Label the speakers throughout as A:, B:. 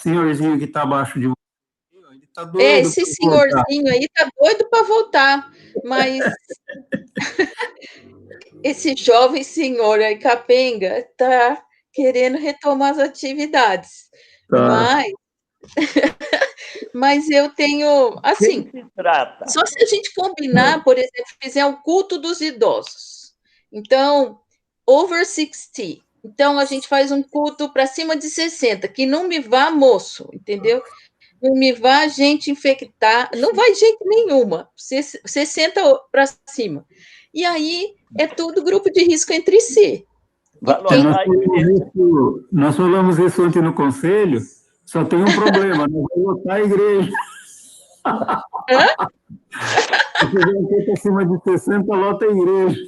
A: senhorzinho que está abaixo de você, ele está doido.
B: Esse senhorzinho aí está doido para voltar, mas esse jovem senhor aí, capenga, está querendo retomar as atividades.
A: Tá.
B: Mas eu tenho, assim, só se a gente combinar, por exemplo, fizer um culto dos idosos. Então, over 60. Então, a gente faz um culto para cima de 60, que não me vá moço, entendeu? Não me vá gente infectar, não vai gente nenhuma, 60 para cima. E aí, é tudo grupo de risco entre si.
A: Nós falamos isso ontem no conselho, só tem um problema, não vai lotar a igreja. Se fizer um culto acima de 60, lota a igreja.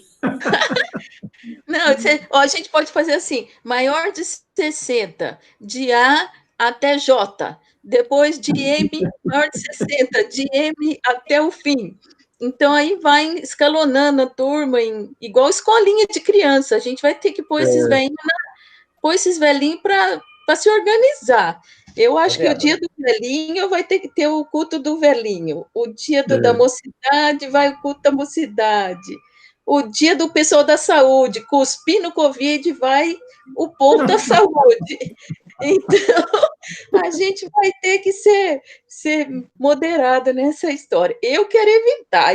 B: Não, a gente pode fazer assim, maior de 60, de A até J, depois de M, maior de 60, de M até o fim. Então, aí vai escalonando a turma, igual escolinha de criança, a gente vai ter que pôr esses velhinhos para se organizar. Eu acho que o dia do velhinho vai ter que ter o culto do velhinho, o dia da mocidade vai o culto da mocidade, o dia do pessoal da saúde, cuspir no Covid, vai o povo da saúde. Então, a gente vai ter que ser moderado nessa história. Eu quero evitar,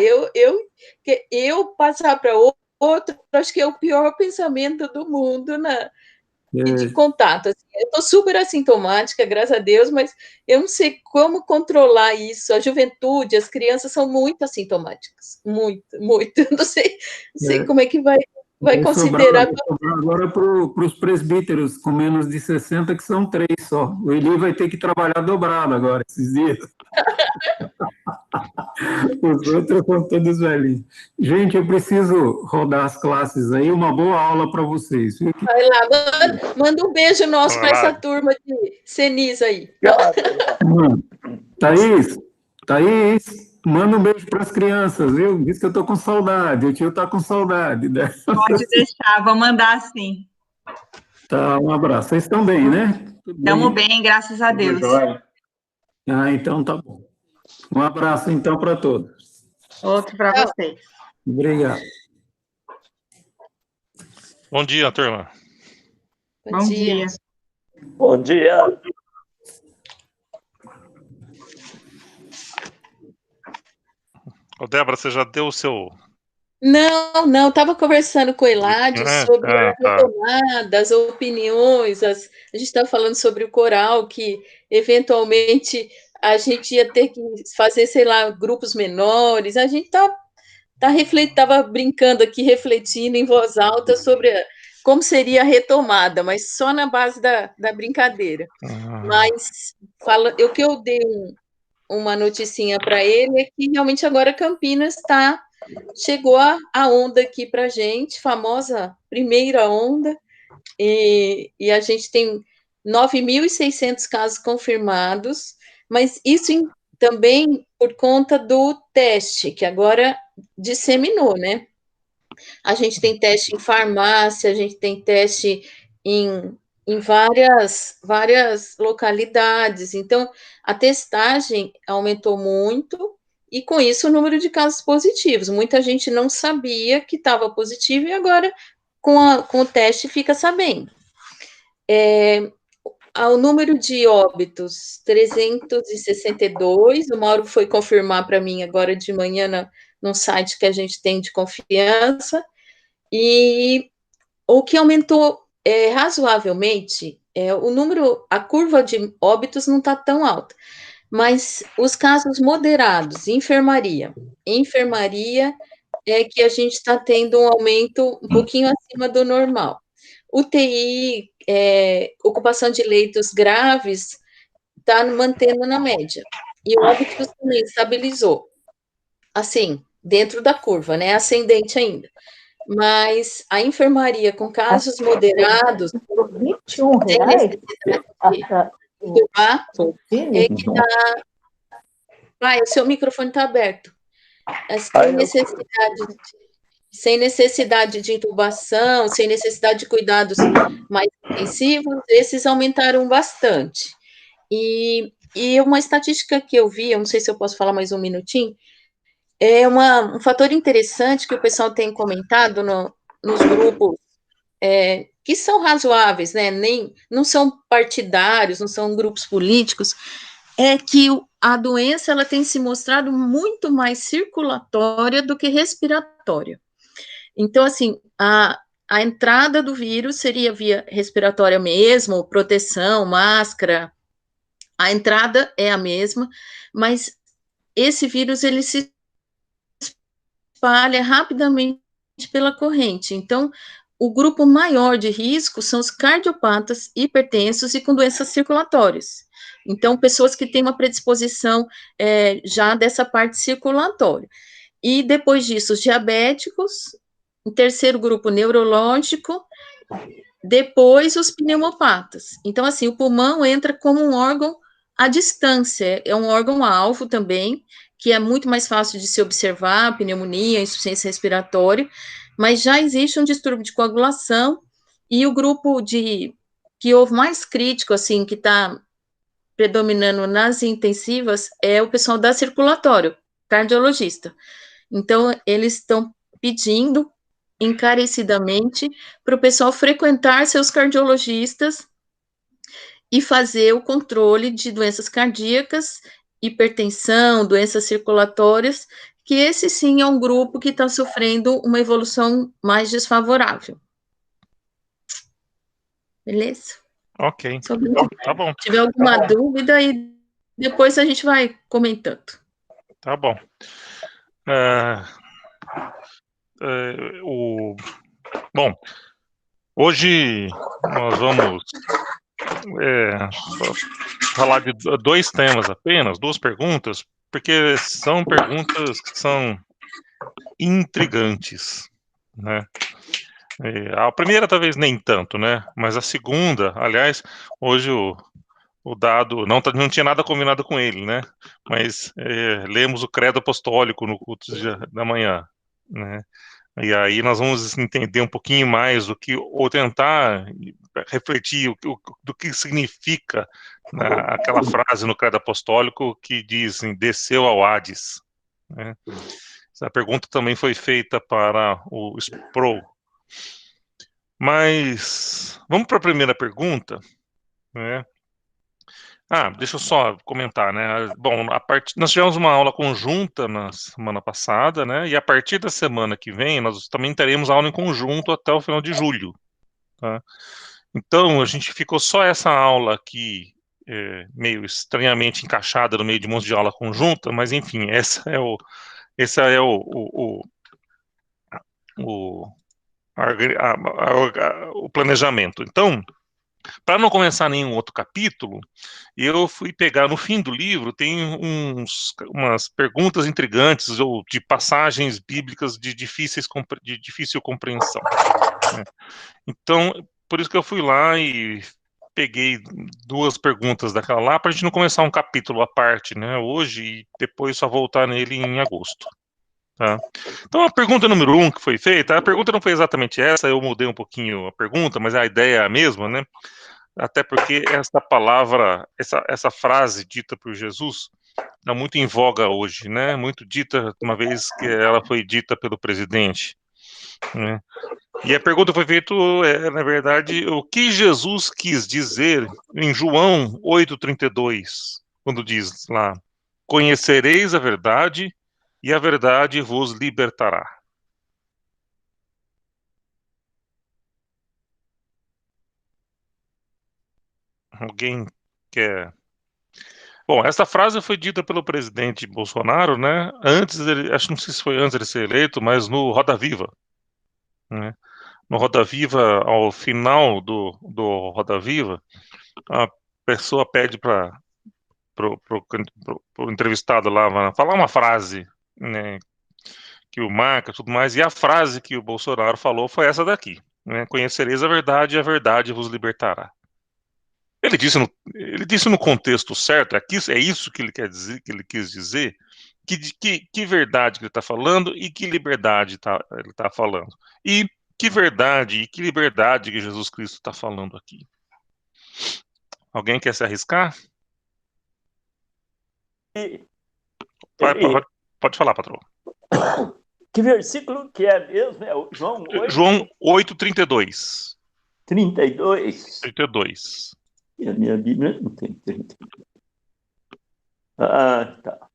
B: eu passar para outro, acho que é o pior pensamento do mundo de contato. Assim, eu estou super assintomática, graças a Deus, mas eu não sei como controlar isso. A juventude, as crianças são muito assintomáticas, muito. Não sei como é que vai considerar.
A: Sobrar agora para os presbíteros com menos de 60, que são 3 só. O Eli vai ter que trabalhar dobrado agora, esses dias. Os outros são todos velhinhos. Gente, eu preciso rodar as classes aí, uma boa aula para vocês.
B: Vai lá, manda um beijo nosso para essa turma de Senis aí.
A: Thaís, manda um beijo para as crianças, viu? Diz que eu estou com saudade, o tio está com saudade.
C: Pode deixar, vou mandar sim.
A: Tá, um abraço. Vocês estão bem, né?
C: Estamos bem, graças a Deus.
A: Então tá bom. Um abraço, então, para todos.
C: Outro para vocês.
A: Obrigado.
D: Bom dia, turma.
C: Bom dia.
E: Bom dia.
D: Ô, Débora, você já deu o seu...
B: Não, estava conversando com o Eladio sobre a retomada, as opiniões, a gente estava falando sobre o coral, que eventualmente a gente ia ter que fazer, sei lá, grupos menores, a gente estava brincando aqui, refletindo em voz alta sobre como seria a retomada, mas só na base da brincadeira. Mas o que eu dei uma noticinha para ele é que realmente agora Campinas chegou a onda aqui para a gente, famosa primeira onda, e a gente tem 9.600 casos confirmados, mas isso também por conta do teste, que agora disseminou, né? A gente tem teste em farmácia, a gente tem teste em várias localidades, então a testagem aumentou muito, e com isso o número de casos positivos. Muita gente não sabia que estava positivo, e agora com o teste fica sabendo. O número de óbitos, 362, o Mauro foi confirmar para mim agora de manhã num site que a gente tem de confiança, e o que aumentou razoavelmente a curva de óbitos não está tão alta, mas os casos moderados, enfermaria é que a gente está tendo um aumento um pouquinho acima do normal. UTI, ocupação de leitos graves, está mantendo na média. E o óbito também estabilizou. Assim, dentro da curva, né? Ascendente ainda. Mas a enfermaria com casos moderados, sem necessidade de o seu microfone está aberto. Sem necessidade de intubação, sem necessidade de cuidados mais intensivos, esses aumentaram bastante. E uma estatística que eu vi, eu não sei se eu posso falar mais um minutinho, é um fator interessante que o pessoal tem comentado nos grupos que são razoáveis, né? Não são partidários, não são grupos políticos, é que a doença ela tem se mostrado muito mais circulatória do que respiratória. Então, assim, a entrada do vírus seria via respiratória mesmo, proteção, máscara, a entrada é a mesma, mas esse vírus ele se espalha rapidamente pela corrente. Então, o grupo maior de risco são os cardiopatas, hipertensos e com doenças circulatórias. Então, pessoas que têm uma predisposição já dessa parte circulatória. E depois disso, os diabéticos, em terceiro grupo, neurológico, depois os pneumopatas. Então, assim, o pulmão entra como um órgão à distância, é um órgão-alvo também, que é muito mais fácil de se observar, pneumonia, insuficiência respiratória, mas já existe um distúrbio de coagulação, e o grupo que houve mais crítico, assim, que está predominando nas intensivas, é o pessoal da circulatório, cardiologista. Então, eles estão pedindo encarecidamente para o pessoal frequentar seus cardiologistas e fazer o controle de doenças cardíacas, hipertensão, doenças circulatórias, que esse sim é um grupo que está sofrendo uma evolução mais desfavorável. Beleza?
D: Ok, tá bom,
B: Se tiver alguma dúvida, aí depois a gente vai comentando.
D: tá bom. Bom, hoje nós vamos falar de dois temas apenas, duas perguntas, porque são perguntas que são intrigantes, né? A primeira talvez nem tanto, né? Mas a segunda, aliás, hoje o Dado não tinha nada combinado com ele, né? Mas lemos o Credo Apostólico no culto da manhã, né? E aí nós vamos entender um pouquinho mais ou tentar refletir do que significa aquela frase no Credo Apostólico que diz desceu ao Hades, né? Essa pergunta também foi feita para o Sproul. Mas vamos para a primeira pergunta, né? Deixa eu só comentar, né? Bom, nós tivemos uma aula conjunta na semana passada, né? E a partir da semana que vem, nós também teremos aula em conjunto até o final de julho, tá? Então, a gente ficou só essa aula aqui, meio estranhamente encaixada no meio de um monte de aula conjunta, mas enfim, esse é o planejamento. Então, para não começar nenhum outro capítulo, eu fui pegar no fim do livro, tem umas perguntas intrigantes ou de passagens bíblicas de difícil compreensão, né? Então, por isso que eu fui lá e peguei duas perguntas daquela lá, para a gente não começar um capítulo à parte, né, hoje, e depois só voltar nele em agosto. Tá? Então, a pergunta número 1 que foi feita, a pergunta não foi exatamente essa, eu mudei um pouquinho a pergunta, mas a ideia é a mesma, né? Até porque essa palavra, essa frase dita por Jesus, está muito em voga hoje, né? Muito dita, uma vez que ela foi dita pelo presidente, né? E a pergunta foi feita, na verdade, o que Jesus quis dizer em João 8,32, quando diz lá, conhecereis a verdade e a verdade vos libertará. Alguém quer... Bom, essa frase foi dita pelo presidente Bolsonaro, né? Antes dele, acho que não sei se foi antes dele ser eleito, mas no Roda Viva, né? No Roda Viva, ao final do Roda Viva, a pessoa pede para o entrevistado lá falar uma frase, né, que o marca, tudo mais, e a frase que o Bolsonaro falou foi essa daqui, né? Conhecereis a verdade e a verdade vos libertará. Ele disse no contexto certo, é isso que ele quer dizer, que ele quis dizer, que verdade que ele está falando e que liberdade ele está falando. E que verdade e que liberdade que Jesus Cristo está falando aqui. Alguém quer se arriscar? Pode falar, patrão.
E: Que versículo que é mesmo? É o João 8?
D: João 8:32.
E: 32.
D: 32.
E: E a minha Bíblia não tem 32. Ah, tá.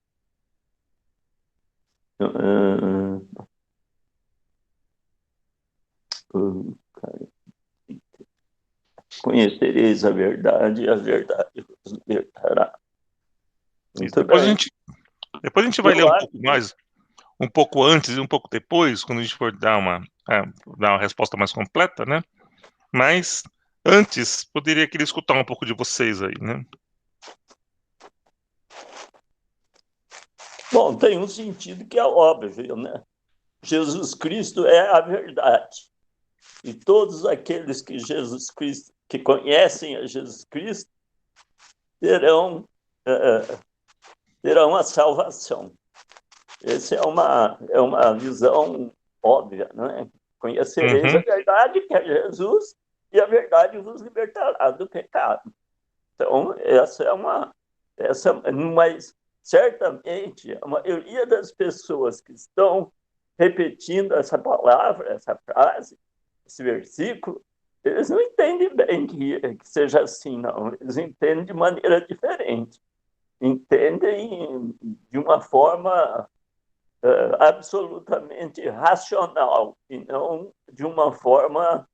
E: Cara. Conhecereis a verdade e a verdade vos libertará. Muito bem.
D: Depois a gente vai ler um pouco mais, um pouco antes e um pouco depois, quando a gente for dar uma resposta mais completa, né? Mas antes, queria escutar um pouco de vocês aí, né?
E: Bom, tem um sentido que é óbvio, né? Jesus Cristo é a verdade. E todos aqueles que conhecem a Jesus Cristo terão a salvação. Essa é uma visão óbvia, né? Conhecereis a verdade, que é Jesus, e a verdade vos libertará do pecado. Então, mas certamente a maioria das pessoas que estão repetindo essa palavra, essa frase, esse versículo, eles não entendem bem que seja assim, não. Eles entendem de maneira diferente. Entendem de uma forma absolutamente racional e não de uma forma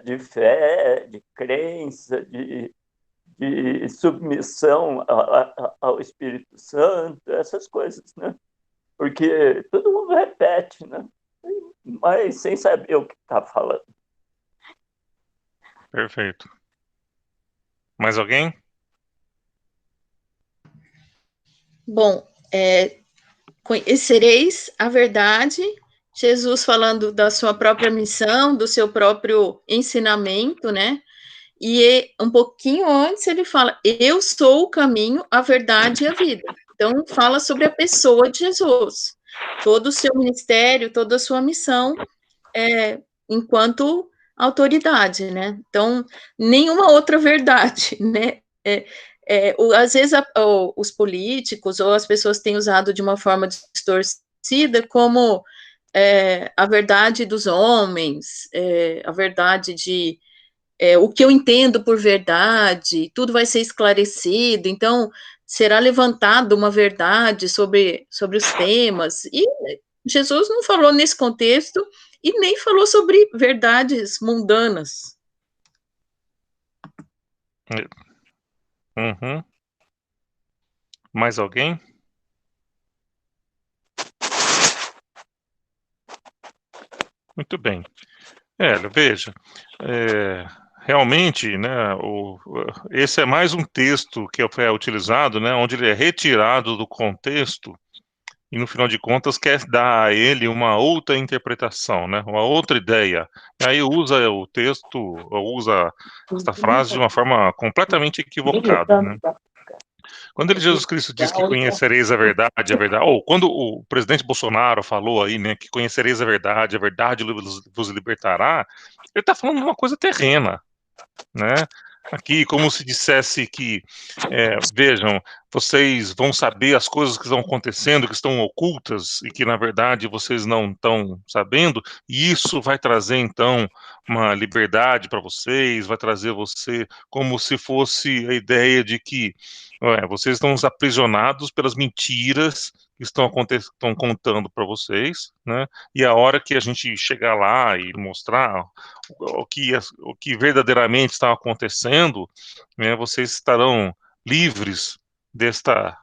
E: de fé, de crença, de submissão ao Espírito Santo, essas coisas, né? Porque todo mundo repete, né? Mas sem saber o que está falando.
D: Perfeito. Mais alguém?
B: Bom, conhecereis a verdade, Jesus falando da sua própria missão, do seu próprio ensinamento, né? E um pouquinho antes ele fala, eu sou o caminho, a verdade e a vida. Então, fala sobre a pessoa de Jesus, todo o seu ministério, toda a sua missão, enquanto autoridade, né? Então, nenhuma outra verdade, né? Às vezes os políticos ou as pessoas têm usado de uma forma distorcida como a verdade dos homens, a verdade de o que eu entendo por verdade, tudo vai ser esclarecido, então será levantada uma verdade sobre os temas, e Jesus não falou nesse contexto, e nem falou sobre verdades mundanas.
D: Mais alguém? Muito bem. Veja, realmente, né, esse é mais um texto que é utilizado, né, onde ele é retirado do contexto e, no final de contas, quer dar a ele uma outra interpretação, né, uma outra ideia. E aí usa o texto, usa essa frase de uma forma completamente equivocada, né? Quando Jesus Cristo diz que conhecereis a verdade, ou quando o presidente Bolsonaro falou aí, né, que conhecereis a verdade vos libertará, ele está falando de uma coisa terrena, né? Aqui, como se dissesse que, vejam, vocês vão saber as coisas que estão acontecendo, que estão ocultas e que, na verdade, vocês não estão sabendo, e isso vai trazer, então, uma liberdade para vocês, vai trazer você como se fosse a ideia de que vocês estão aprisionados pelas mentiras que estão contando para vocês, né? E a hora que a gente chegar lá e mostrar o que verdadeiramente está acontecendo, né, vocês estarão livres dessa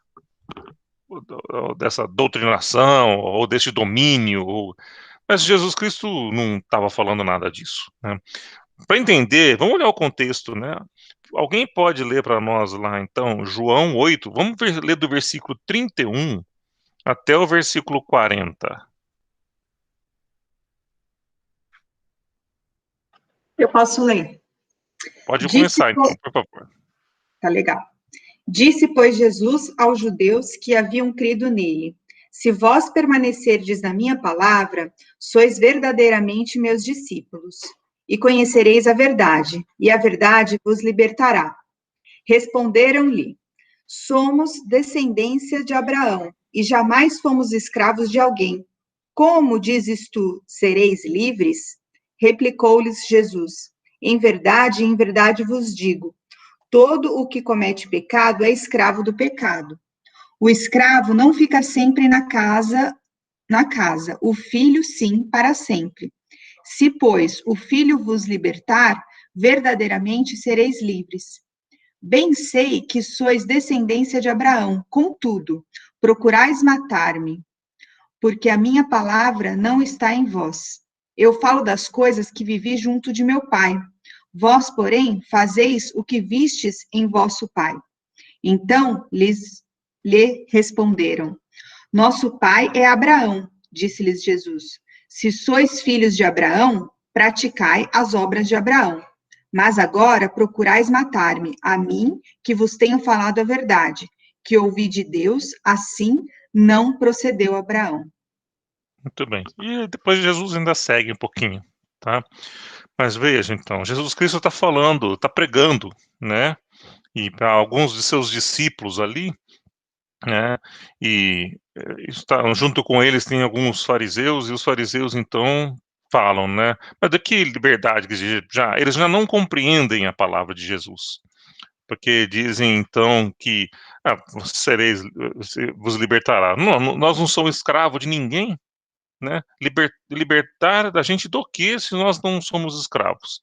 D: doutrinação ou desse domínio. Mas Jesus Cristo não estava falando nada disso, né? Para entender, vamos olhar o contexto, né? Alguém pode ler para nós lá, então, João 8, vamos ler do versículo 31 até o versículo 40.
C: Eu posso ler.
D: Pode começar, então, por favor.
C: Tá legal. Disse, pois, Jesus aos judeus que haviam crido nele: se vós permanecerdes na minha palavra, sois verdadeiramente meus discípulos, e conhecereis a verdade, e a verdade vos libertará. Responderam-lhe: Somos descendência de Abraão e jamais fomos escravos de alguém. Como dizes tu, sereis livres? Replicou-lhes Jesus. Em verdade vos digo, todo o que comete pecado é escravo do pecado. O escravo não fica sempre na casa, o filho sim, para sempre. Se, pois, o filho vos libertar, verdadeiramente sereis livres. Bem sei que sois descendência de Abraão, contudo, procurais matar-me, porque a minha palavra não está em vós. Eu falo das coisas que vivi junto de meu pai. Vós, porém, fazeis o que vistes em vosso pai. Então lhe responderam: Nosso pai é Abraão, disse-lhes Jesus. Se sois filhos de Abraão, praticai as obras de Abraão. Mas agora procurais matar-me, a mim, que vos tenho falado a verdade, que ouvi de Deus, assim não procedeu Abraão.
D: Muito bem. E depois Jesus ainda segue um pouquinho, tá? Mas veja, então, Jesus Cristo está falando, está pregando, né? E para alguns de seus discípulos ali, né? E junto com eles tem alguns fariseus, e os fariseus, então, falam, né? Mas de que liberdade? Eles já não compreendem a palavra de Jesus. Porque dizem, então, que vos libertará. Não, nós não somos escravos de ninguém, né? Libertar da gente do que se nós não somos escravos?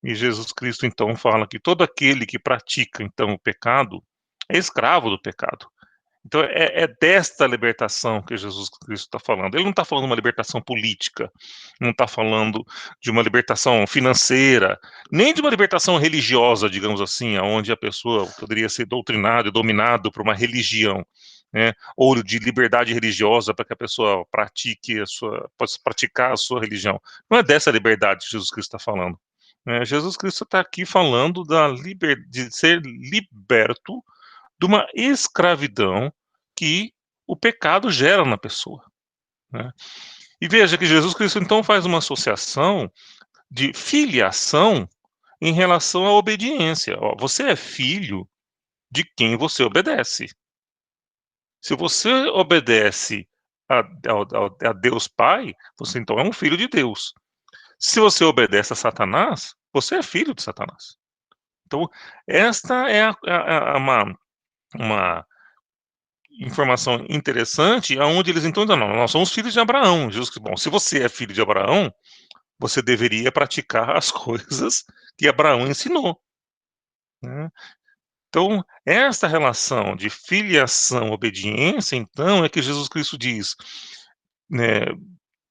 D: E Jesus Cristo, então, fala que todo aquele que pratica, então, o pecado é escravo do pecado. Então, é desta libertação que Jesus Cristo está falando. Ele não está falando de uma libertação política, não está falando de uma libertação financeira, nem de uma libertação religiosa, digamos assim, onde a pessoa poderia ser doutrinada e dominada por uma religião, né? Ou de liberdade religiosa para que a pessoa possa praticar a sua religião. Não é dessa liberdade que Jesus Cristo está falando. Jesus Cristo está aqui falando de ser liberto de uma escravidão que o pecado gera na pessoa, né? E veja que Jesus Cristo então faz uma associação de filiação em relação à obediência. Ó, você é filho de quem você obedece. Se você obedece a Deus Pai, você então é um filho de Deus. Se você obedece a Satanás, você é filho de Satanás. Então, esta é uma informação interessante, aonde eles então dizem, não, nós somos filhos de Abraão. Jesus, bom, se você é filho de Abraão, você deveria praticar as coisas que Abraão ensinou, né? Então, esta relação de filiação, obediência, então, é que Jesus Cristo diz, né,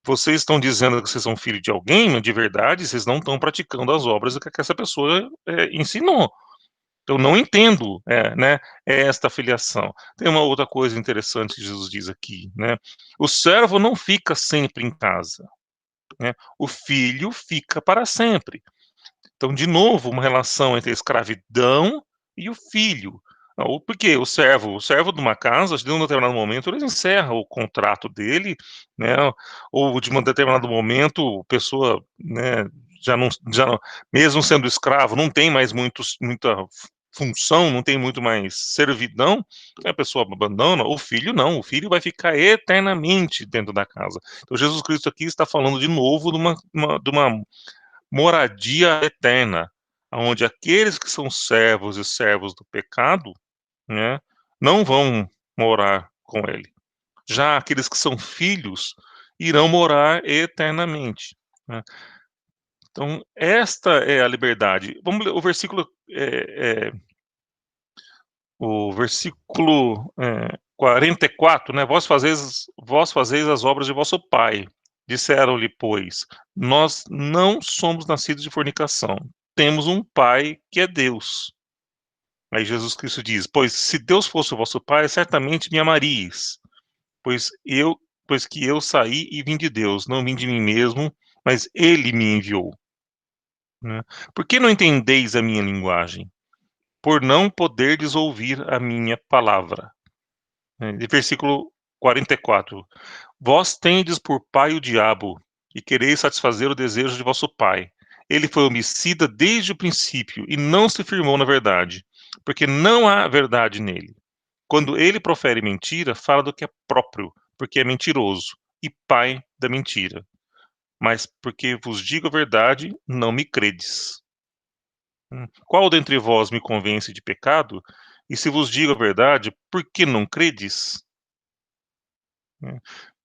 D: vocês estão dizendo que vocês são filhos de alguém, mas de verdade, vocês não estão praticando as obras que essa pessoa ensinou. Eu não entendo, né, esta filiação. Tem uma outra coisa interessante que Jesus diz aqui, né? O servo não fica sempre em casa, né? O filho fica para sempre. Então, de novo, uma relação entre a escravidão e o filho. Porque o servo de uma casa, de um determinado momento, ele encerra o contrato dele, né? Ou de um determinado momento, a pessoa, né, já não, mesmo sendo escravo, não tem mais muita função, não tem muito mais servidão, a pessoa abandona. O filho não, o filho vai ficar eternamente dentro da casa. Então, Jesus Cristo aqui está falando de novo de uma moradia eterna, onde aqueles que são servos e servos do pecado, né, não vão morar com ele. Já aqueles que são filhos irão morar eternamente, né? Então, esta é a liberdade. Vamos ler o versículo, o versículo 44, né? Vós fazeis as obras de vosso pai. Disseram-lhe, pois, nós não somos nascidos de fornicação. Temos um pai que é Deus. Aí Jesus Cristo diz, pois se Deus fosse o vosso pai, certamente me amaríeis, pois que eu saí e vim de Deus, não vim de mim mesmo, mas ele me enviou, né? Por que não entendeis a minha linguagem? Por não poderdes ouvir a minha palavra. Versículo 44. Vós tendes por pai o diabo, e quereis satisfazer o desejo de vosso pai. Ele foi homicida desde o princípio, e não se firmou na verdade, porque não há verdade nele. quando ele profere mentira, fala do que é próprio, porque é mentiroso, e pai da mentira. Mas porque vos digo a verdade, não me credes. Qual dentre vós me convence de pecado? E se vos digo a verdade, por que não credes?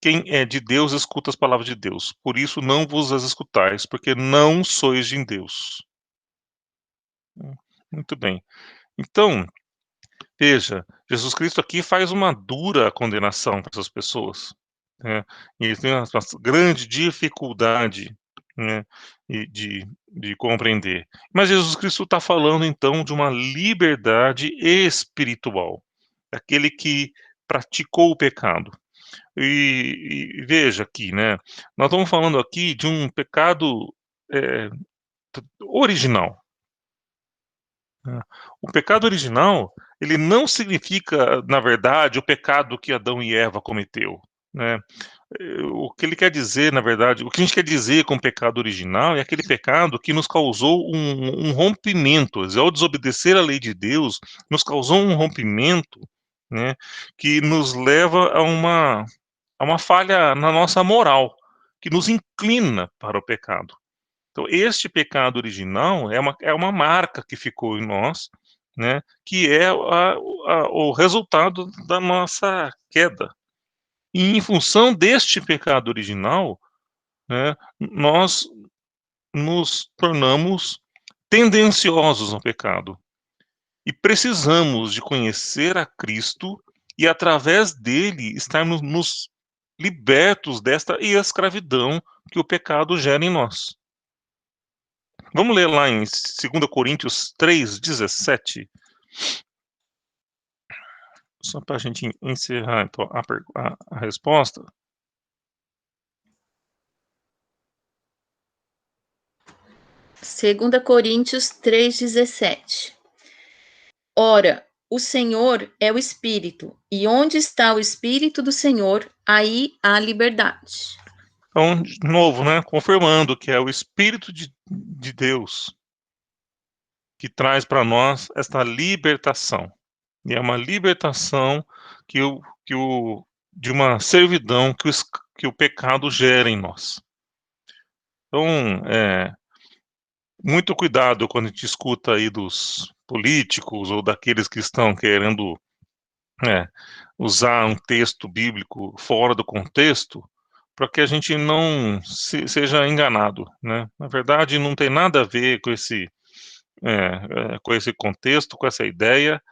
D: Quem é de Deus, escuta as palavras de Deus. Por isso não vos as escutais, porque não sois de Deus. Muito bem. Então, veja, Jesus Cristo aqui faz uma dura condenação para essas pessoas, né? E eles têm uma grande dificuldade, né, de compreender. Mas Jesus Cristo está falando, então, de uma liberdade espiritual, aquele que praticou o pecado. E veja aqui, né, nós estamos falando aqui de um pecado original. O pecado original, ele não significa, na verdade, o pecado que Adão e Eva cometeu, né? O que ele quer dizer, na verdade, o que a gente quer dizer com o pecado original é aquele pecado que nos causou um rompimento, ao desobedecer a lei de Deus, nos causou um rompimento, né, que nos leva a uma falha na nossa moral, que nos inclina para o pecado. Então, este pecado original é uma marca que ficou em nós, né, que é o resultado da nossa queda. E em função deste pecado original, né, nós nos tornamos tendenciosos ao pecado. E precisamos de conhecer a Cristo e, através dele, estarmos nos libertos desta escravidão que o pecado gera em nós. Vamos ler lá em 2 Coríntios 3:17. Só para a gente encerrar então, a resposta.
B: Segunda Coríntios 3:17. Ora, o Senhor é o Espírito, e onde está o Espírito do Senhor, aí há liberdade.
D: Então, de novo, né, confirmando que é o Espírito de Deus que traz para nós esta libertação. E é uma libertação de uma servidão que o pecado gera em nós. Então, muito cuidado quando a gente escuta aí dos políticos ou daqueles que estão querendo usar um texto bíblico fora do contexto, para que a gente não seja enganado, né? Na verdade, não tem nada a ver com esse contexto, com essa ideia.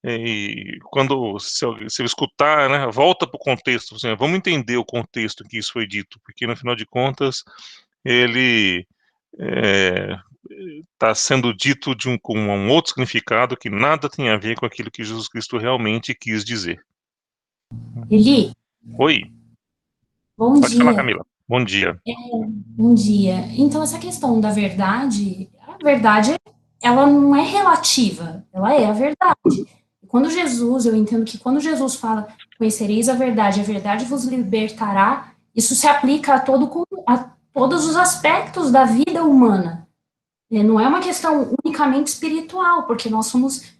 D: E quando se eu escutar, né, volta para o contexto, assim, vamos entender o contexto que isso foi dito, porque no final de contas ele está sendo dito com um outro significado que nada tem a ver com aquilo que Jesus Cristo realmente quis dizer.
F: Eli,
D: Oi,
F: bom
D: pode falar,
F: dia.
D: Camila. Bom dia.
F: Bom dia. Então, essa questão da verdade, a verdade, ela não é relativa, ela é a verdade. Quando Jesus, eu entendo que quando Jesus fala, conhecereis a verdade vos libertará, isso se aplica a todos os aspectos da vida humana. Não é uma questão unicamente espiritual, porque nós somos,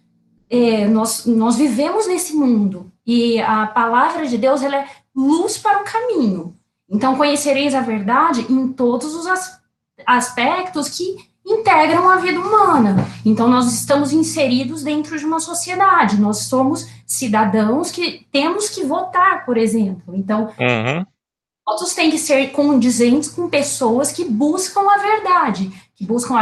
F: nós vivemos nesse mundo, e a palavra de Deus, ela é luz para o caminho. Então, conhecereis a verdade em todos os aspectos que integram a vida humana. Então, nós estamos inseridos dentro de uma sociedade, nós somos cidadãos que temos que votar, por exemplo. Então, votos têm que ser condizentes com pessoas que buscam a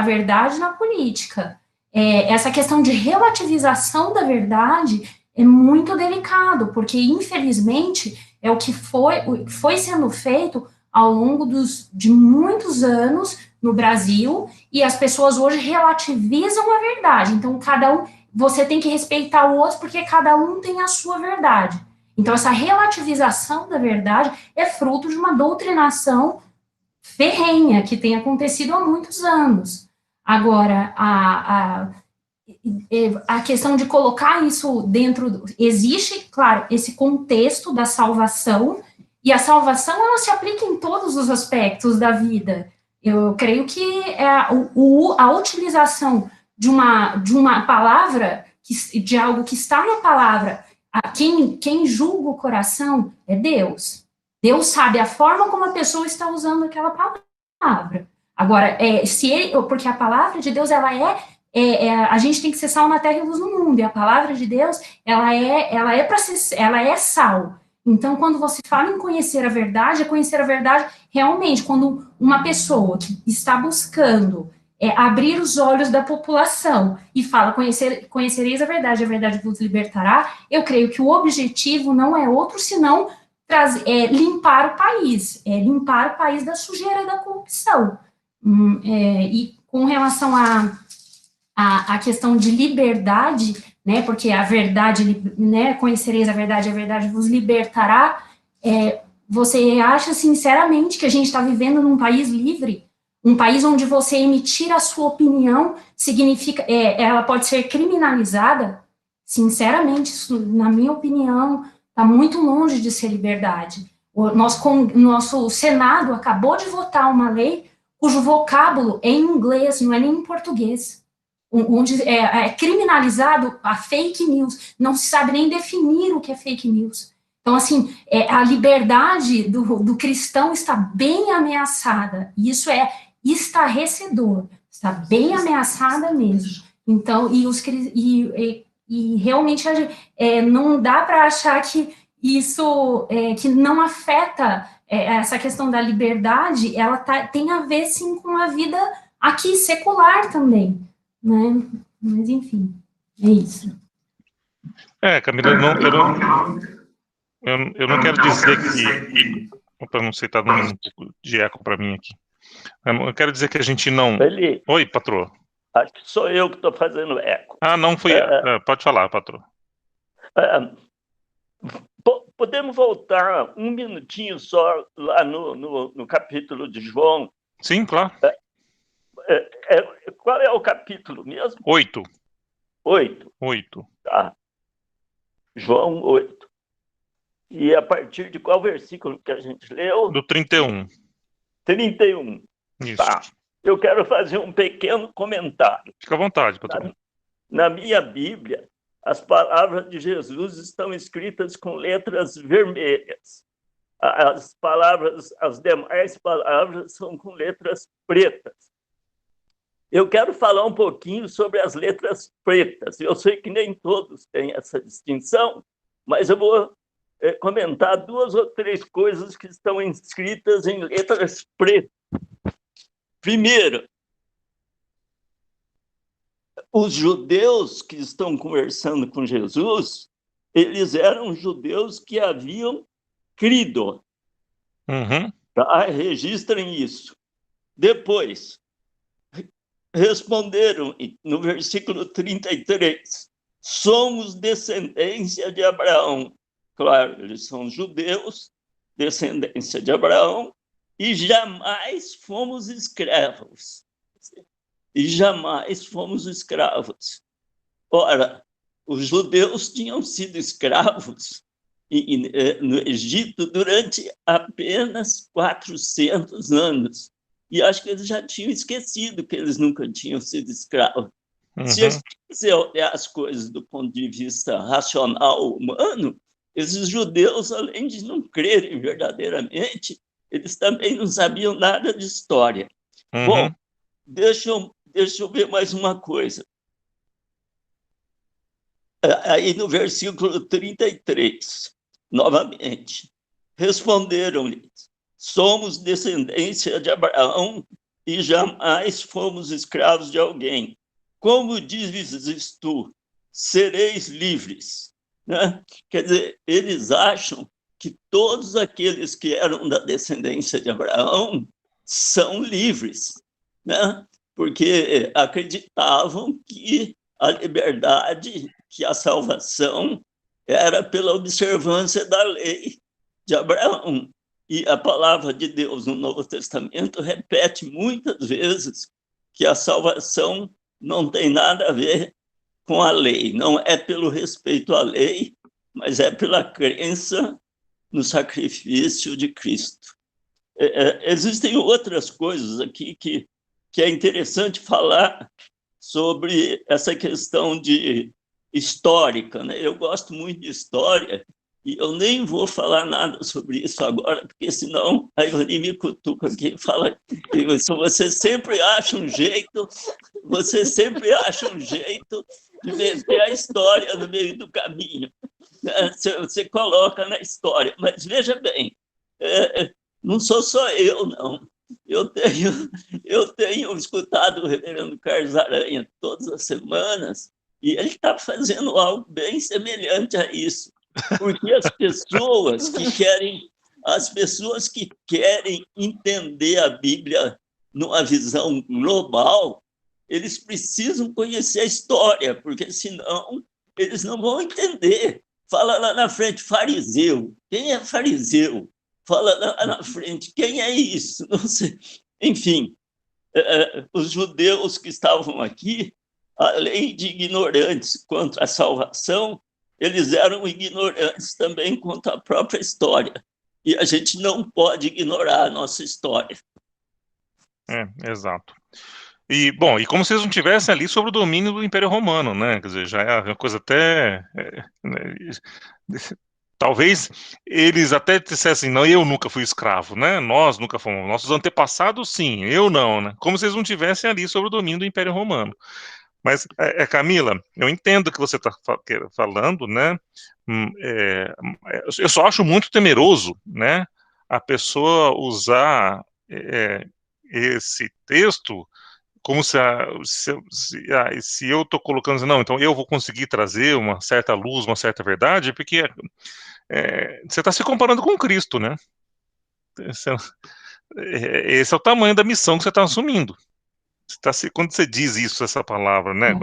F: verdade na política. Essa questão de relativização da verdade é muito delicado, porque, infelizmente, é o que foi sendo feito ao longo de muitos anos no Brasil, e as pessoas hoje relativizam a verdade. Então, você tem que respeitar o outro, porque cada um tem a sua verdade. Então, essa relativização da verdade é fruto de uma doutrinação ferrenha que tem acontecido há muitos anos. Agora, a questão de colocar isso dentro, existe, claro, esse contexto da salvação, e a salvação, ela se aplica em todos os aspectos da vida. Eu creio que a utilização de uma palavra, de algo que está na palavra, Quem julga o coração é Deus. Deus sabe a forma como a pessoa está usando aquela palavra. Agora, porque a palavra de Deus, a gente tem que ser sal na terra e luz no mundo, e a palavra de Deus, ela é sal. Então, quando você fala em conhecer a verdade, é conhecer a verdade realmente, quando uma pessoa que está buscando abrir os olhos da população e fala, conhecereis a verdade vos libertará, eu creio que o objetivo não é outro, senão limpar o país da sujeira e da corrupção. E com relação à questão de liberdade, né, porque a verdade, né, conhecereis a verdade vos libertará, você acha sinceramente que a gente está vivendo num país livre? Um país onde você emitir a sua opinião significa, ela pode ser criminalizada? Sinceramente, isso, na minha opinião, está muito longe de ser liberdade. O nosso Senado acabou de votar uma lei cujo vocábulo é em inglês, não é nem em português, onde é criminalizado a fake news, não se sabe nem definir o que é fake news. Então, assim, a liberdade do cristão está bem ameaçada, e isso é estarrecedor, está bem ameaçada mesmo. Então, e realmente não dá para achar que isso que não afeta essa questão da liberdade, ela tem a ver, sim, com a vida aqui secular também, né? Mas, enfim, é isso.
D: Camila, eu não quero dizer que... Opa, não sei, está dando um pouco de eco para mim aqui. Eu quero dizer que a gente não...
E: Eli,
D: Oi, patroa.
E: acho que sou eu que estou fazendo eco.
D: Não fui... pode falar, patroa.
E: Podemos voltar um minutinho só lá no capítulo de João?
D: Sim, claro.
E: Qual é o capítulo mesmo?
D: 8.
E: 8. Tá. João 8. E a partir de qual versículo que a gente leu?
D: Do 31.
E: 31.
D: Isso.
E: Tá. Eu quero fazer um pequeno comentário.
D: Fica à vontade, patroa.
E: Na minha Bíblia, as palavras de Jesus estão escritas com letras vermelhas. As demais palavras são com letras pretas. Eu quero falar um pouquinho sobre as letras pretas. Eu sei que nem todos têm essa distinção, mas eu vou comentar 2 ou 3 coisas que estão escritas em letras pretas. Primeiro, os judeus que estão conversando com Jesus, eles eram judeus que haviam crido.
D: Uhum.
E: Tá? Registrem isso. Depois, responderam no versículo 33, somos descendência de Abraão. Claro, eles são judeus, descendência de Abraão, e jamais fomos escravos. Ora, os judeus tinham sido escravos no Egito durante apenas 400 anos. E acho que eles já tinham esquecido que eles nunca tinham sido escravos.
D: Uhum.
E: Se a gente quiser olhar as coisas do ponto de vista racional humano, esses judeus, além de não crerem verdadeiramente, eles também não sabiam nada de história.
D: Uhum.
E: Bom, deixa eu ver mais uma coisa. Aí no versículo 33, novamente, responderam-lhes, somos descendência de Abraão e jamais fomos escravos de alguém. Como dizes tu, sereis livres. Né? Quer dizer, eles acham que todos aqueles que eram da descendência de Abraão são livres, né? Porque acreditavam que a liberdade, que a salvação era pela observância da lei de Abraão. E a palavra de Deus no Novo Testamento repete muitas vezes que a salvação não tem nada a ver com a lei, não é pelo respeito à lei, mas é pela crença no sacrifício de Cristo. Existem outras coisas aqui que é interessante falar sobre essa questão de histórica, né? Eu gosto muito de história, e eu nem vou falar nada sobre isso agora, porque senão a Ivani me cutuca aqui e fala que você sempre acha um jeito de meter a história no meio do caminho. Você coloca na história. Mas veja bem, não sou só eu, não. Eu tenho escutado o reverendo Carlos Aranha todas as semanas, e ele está fazendo algo bem semelhante a isso. Porque as pessoas que querem entender a Bíblia numa visão global, eles precisam conhecer a história, porque senão eles não vão entender. Fala lá na frente, fariseu. Quem é fariseu? Fala lá na frente, quem é isso? Não sei. Enfim, os judeus que estavam aqui, além de ignorantes quanto à salvação, eles eram ignorantes também quanto à própria história. E a gente não pode ignorar a nossa história.
D: Exato. E, bom, e como se eles não tivessem ali sobre o domínio do Império Romano, né? Quer dizer, já é uma coisa até... talvez eles até dissessem, não, eu nunca fui escravo, né? Nós nunca fomos. Nossos antepassados, sim, eu não, né? Como se eles não tivessem ali sobre o domínio do Império Romano. Mas, Camila, eu entendo o que você está falando, né? Eu só acho muito temeroso, né? A pessoa usar esse texto como se eu estou colocando, não, então eu vou conseguir trazer uma certa luz, uma certa verdade, porque você está se comparando com Cristo, né? Esse é o tamanho da missão que você está assumindo. Quando você diz isso, essa palavra, né?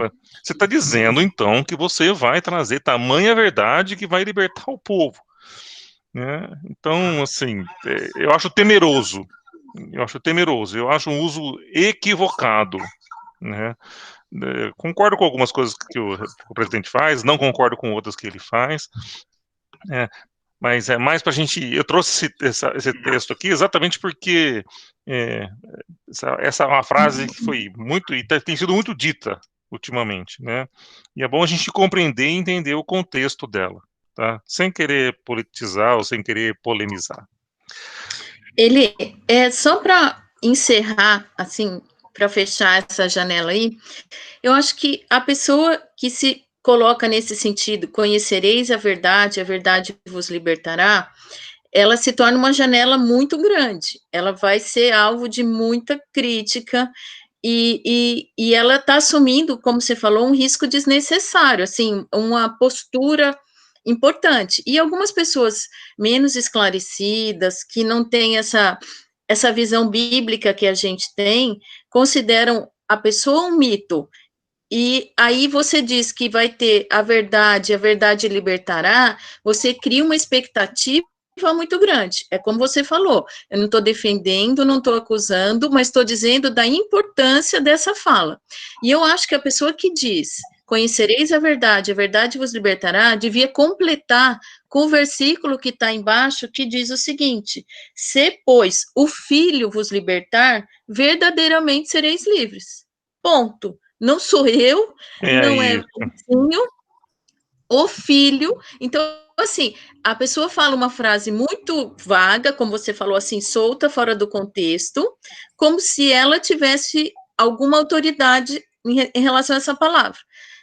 D: Você está dizendo, então, que você vai trazer tamanha verdade que vai libertar o povo. Né? Então, assim, eu acho temeroso. Eu acho um uso equivocado. Né? Concordo com algumas coisas que o presidente faz, não concordo com outras que ele faz. Mas é mais para a gente... Eu trouxe esse texto aqui exatamente porque essa é uma frase que foi muito... e tem sido muito dita ultimamente, né? E é bom a gente compreender e entender o contexto dela, tá? Sem querer politizar ou sem querer polemizar.
B: Ele, só para encerrar, assim, para fechar essa janela aí, eu acho que a pessoa que se coloca nesse sentido, conhecereis a verdade vos libertará, ela se torna uma janela muito grande, ela vai ser alvo de muita crítica, e ela está assumindo, como você falou, um risco desnecessário, assim, uma postura importante. E algumas pessoas menos esclarecidas, que não têm essa visão bíblica que a gente tem, consideram a pessoa um mito. E aí você diz que vai ter a verdade libertará, você cria uma expectativa muito grande. É como você falou, eu não estou defendendo, não estou acusando, mas estou dizendo da importância dessa fala. E eu acho que a pessoa que diz, conhecereis a verdade vos libertará, devia completar com o versículo que está embaixo, que diz o seguinte: se, pois, o Filho vos libertar, verdadeiramente sereis livres. Ponto. Não sou eu, não é o Filho. Então, assim, a pessoa fala uma frase muito vaga, como você falou, assim, solta, fora do contexto, como se ela tivesse alguma autoridade em relação a essa palavra.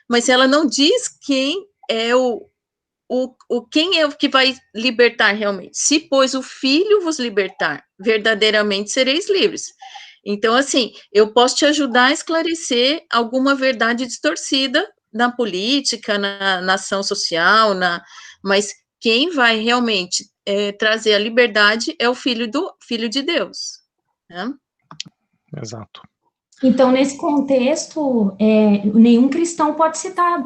B: Mas ela não diz quem é quem é o que vai libertar realmente. Se, pois, o Filho vos libertar, verdadeiramente sereis livres. Então, assim, eu posso te ajudar a esclarecer alguma verdade distorcida na política, na ação social, mas quem vai realmente trazer a liberdade é o Filho de Deus. Né?
D: Exato.
F: Então, nesse contexto, nenhum cristão pode citar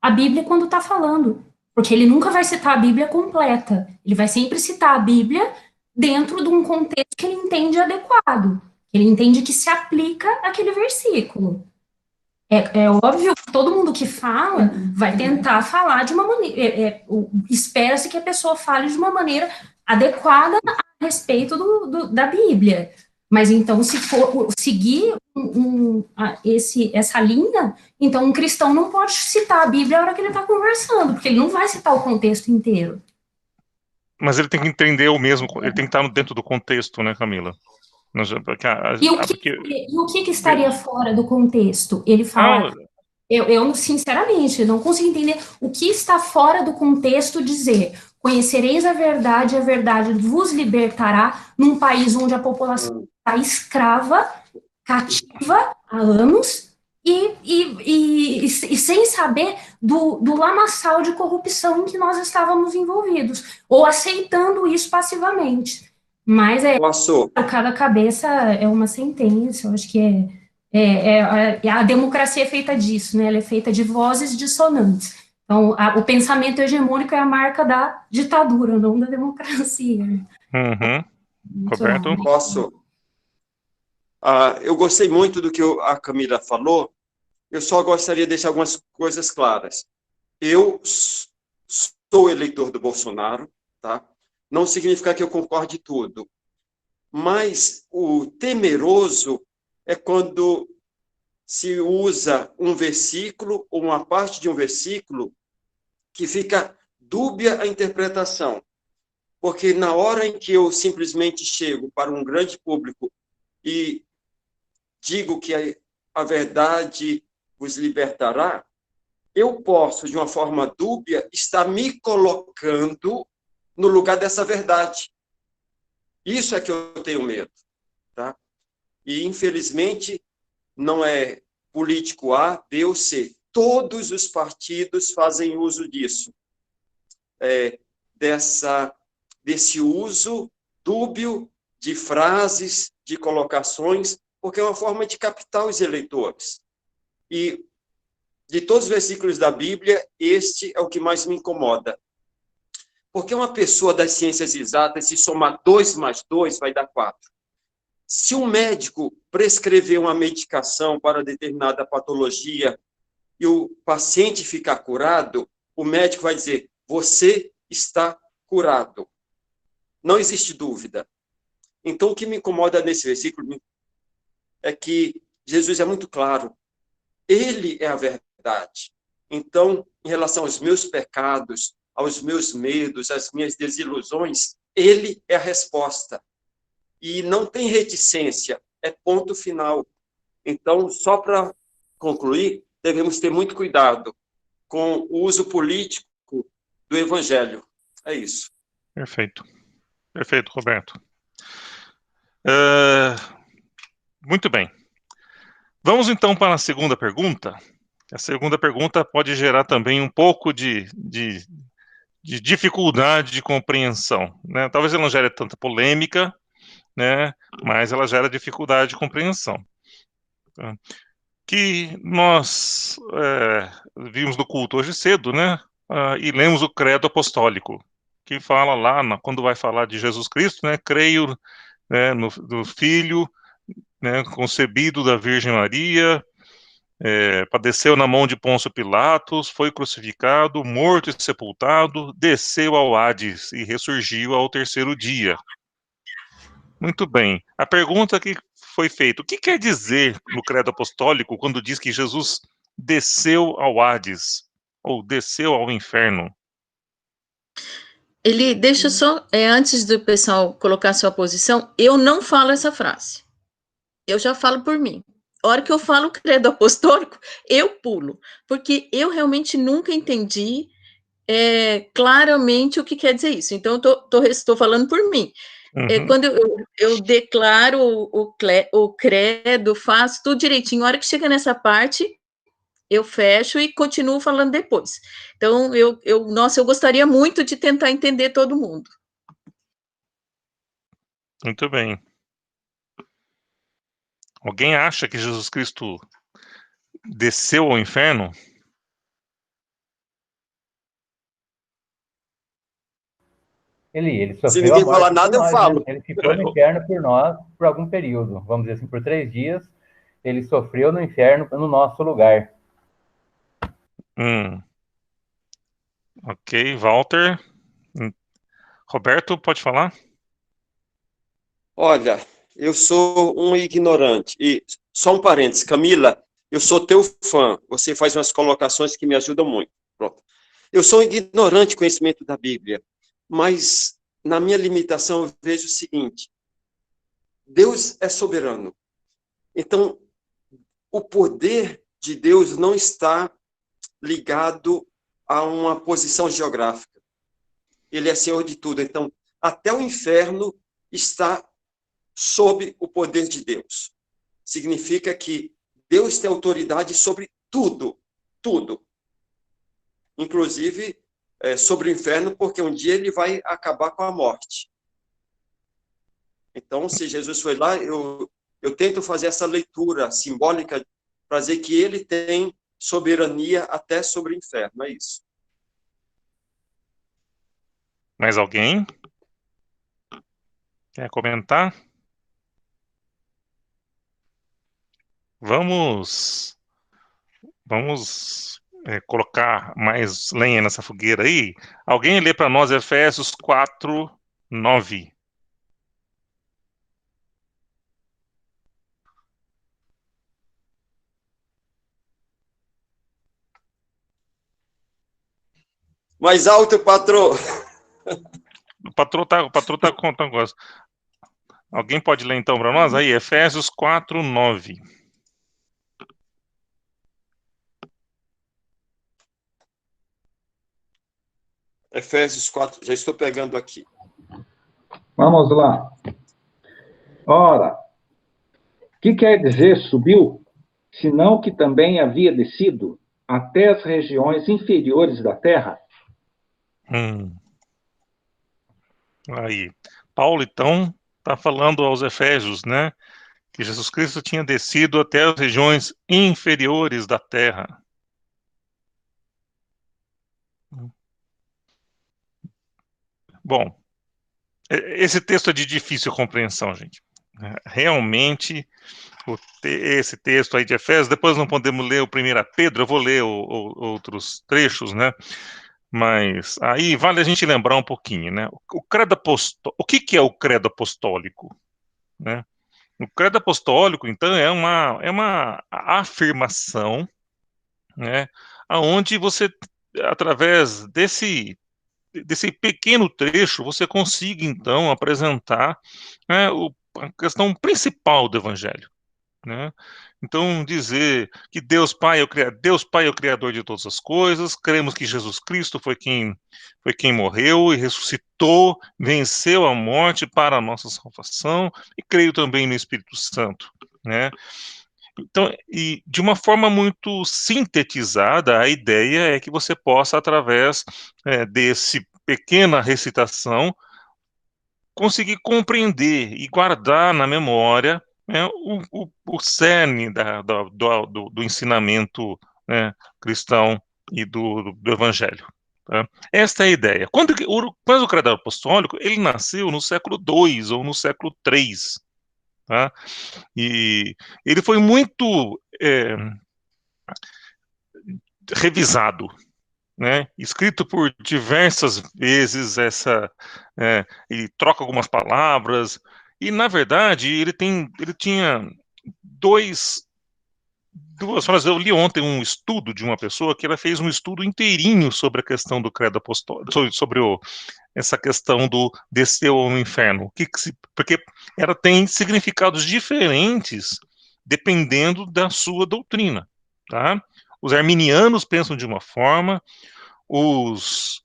F: a Bíblia quando está falando, porque ele nunca vai citar a Bíblia completa. Ele vai sempre citar a Bíblia dentro de um contexto que ele entende adequado. Ele entende que se aplica àquele versículo. É óbvio que todo mundo que fala vai tentar falar de uma maneira... espera-se que a pessoa fale de uma maneira adequada a respeito da Bíblia. Mas então, se for seguir essa linha, então um cristão não pode citar a Bíblia na hora que ele está conversando, porque ele não vai citar o contexto inteiro.
D: Mas ele tem que entender o mesmo, ele tem que estar dentro do contexto, né, Camila?
F: E o que estaria fora do contexto? Ele fala... Eu, sinceramente, não consigo entender o que está fora do contexto dizer: conhecereis a verdade vos libertará, num país onde a população está escrava, cativa há anos, e sem saber do lamaçal de corrupção em que nós estávamos envolvidos, ou aceitando isso passivamente. Mas cada cabeça é uma sentença, eu acho que a democracia é feita disso, né? Ela é feita de vozes dissonantes. Então, o pensamento hegemônico é a marca da ditadura, não da democracia.
D: Roberto?
G: Posso? Eu gostei muito do que a Camila falou. Eu só gostaria de deixar algumas coisas claras. Eu sou eleitor do Bolsonaro, tá? Não significa que eu concorde tudo. Mas o temeroso é quando se usa um versículo ou uma parte de um versículo que fica dúbia a interpretação. Porque na hora em que eu simplesmente chego para um grande público e digo que a verdade vos libertará, eu posso, de uma forma dúbia, estar me colocando no lugar dessa verdade. Isso é que eu tenho medo, tá? E, infelizmente, não é político A, B ou C. Todos os partidos fazem uso disso. Desse uso dúbio de frases, de colocações, porque é uma forma de captar os eleitores. E, de todos os versículos da Bíblia, este é o que mais me incomoda. Porque uma pessoa das ciências exatas, se somar 2 mais 2, vai dar 4. Se um médico prescrever uma medicação para determinada patologia e o paciente ficar curado, o médico vai dizer: você está curado. Não existe dúvida. Então, o que me incomoda nesse versículo é que Jesus é muito claro. Ele é a verdade. Então, em relação aos meus pecados, aos meus medos, às minhas desilusões, ele é a resposta. E não tem reticência, é ponto final. Então, só para concluir, devemos ter muito cuidado com o uso político do evangelho. É isso.
D: Perfeito. Perfeito, Roberto. Muito bem. Vamos, então, para a segunda pergunta. A segunda pergunta pode gerar também um pouco de dificuldade de compreensão, né? Talvez ela não gere tanta polêmica, né? Mas ela gera dificuldade de compreensão. Tá? Que nós vimos no culto hoje cedo, né? E lemos o credo apostólico, que fala lá, quando vai falar de Jesus Cristo, né? Creio, né, no Filho, né, concebido da Virgem Maria, padeceu na mão de Pôncio Pilatos, foi crucificado, morto e sepultado, desceu ao Hades e ressurgiu ao 3º dia. Muito bem. A pergunta que foi feita: o que quer dizer no credo apostólico quando diz que Jesus desceu ao Hades, ou desceu ao inferno?
B: Ele deixa só, antes do pessoal colocar sua posição, eu não falo essa frase. Eu já falo por mim. A hora que eu falo credo apostólico, eu pulo, porque eu realmente nunca entendi claramente o que quer dizer isso. Então, eu estou falando por mim. Quando eu declaro o credo, faço tudo direitinho. A hora que chega nessa parte, eu fecho e continuo falando depois. Então, eu gostaria muito de tentar entender todo mundo.
D: Muito bem. Alguém acha que Jesus Cristo desceu ao inferno?
H: Ele sofreu.
G: Se ninguém falar nada, eu falo.
H: Né? Ele ficou no inferno por nós por algum período. Vamos dizer assim, por 3 dias, ele sofreu no inferno no nosso lugar.
D: Ok, Walter. Roberto, pode falar?
G: Olha, eu sou um ignorante. E só um parênteses, Camila, eu sou teu fã. Você faz umas colocações que me ajudam muito. Pronto. Eu sou um ignorante conhecimento da Bíblia, mas na minha limitação eu vejo o seguinte: Deus é soberano. Então, o poder de Deus não está ligado a uma posição geográfica. Ele é Senhor de tudo. Então, até o inferno está sob o poder de Deus. Significa que Deus tem autoridade sobre tudo, tudo. Inclusive sobre o inferno, porque um dia ele vai acabar com a morte. Então, se Jesus foi lá, eu tento fazer essa leitura simbólica para dizer que ele tem soberania até sobre o inferno, é isso.
D: Mais alguém quer comentar? Vamos colocar mais lenha nessa fogueira aí. Alguém lê para nós Efésios 4:9.
G: Mais alto, patrão.
D: O patrão tá contando coisa. Alguém pode ler então para nós aí? Efésios 4:9.
G: Efésios 4, já estou pegando aqui.
I: Vamos lá. Ora, que quer dizer subiu, senão que também havia descido até as regiões inferiores da terra?
D: Aí, Paulo, então, está falando aos Efésios, né? Que Jesus Cristo tinha descido até as regiões inferiores da terra. Bom, esse texto é de difícil compreensão, gente. Realmente, esse texto aí de Efésios, depois não podemos ler o 1 Pedro, eu vou ler outros trechos, né? Mas aí vale a gente lembrar um pouquinho, né? O que é o credo apostólico, né? O credo apostólico, então, é uma afirmação, né? Aonde você, através desse pequeno trecho, você consiga, então, apresentar, né, a questão principal do Evangelho, né? Então, dizer que Deus Pai é o Criador de todas as coisas, cremos que Jesus Cristo foi quem morreu e ressuscitou, venceu a morte para a nossa salvação, e creio também no Espírito Santo, né? Então, e de uma forma muito sintetizada, a ideia é que você possa, através desse pequena recitação, conseguir compreender e guardar na memória, né, o cerne do ensinamento, né, cristão e do Evangelho. Tá? Esta é a ideia. Mas o credo apostólico, ele nasceu no século II ou no século III. Tá? E ele foi muito revisado, né? Escrito por diversas vezes, ele troca algumas palavras, e na verdade ele tinha duas frases. Eu li ontem um estudo de uma pessoa que ela fez um estudo inteirinho sobre a questão do credo apostólico, sobre essa questão do desceu ao inferno, porque ela tem significados diferentes dependendo da sua doutrina, tá? Os arminianos pensam de uma forma, os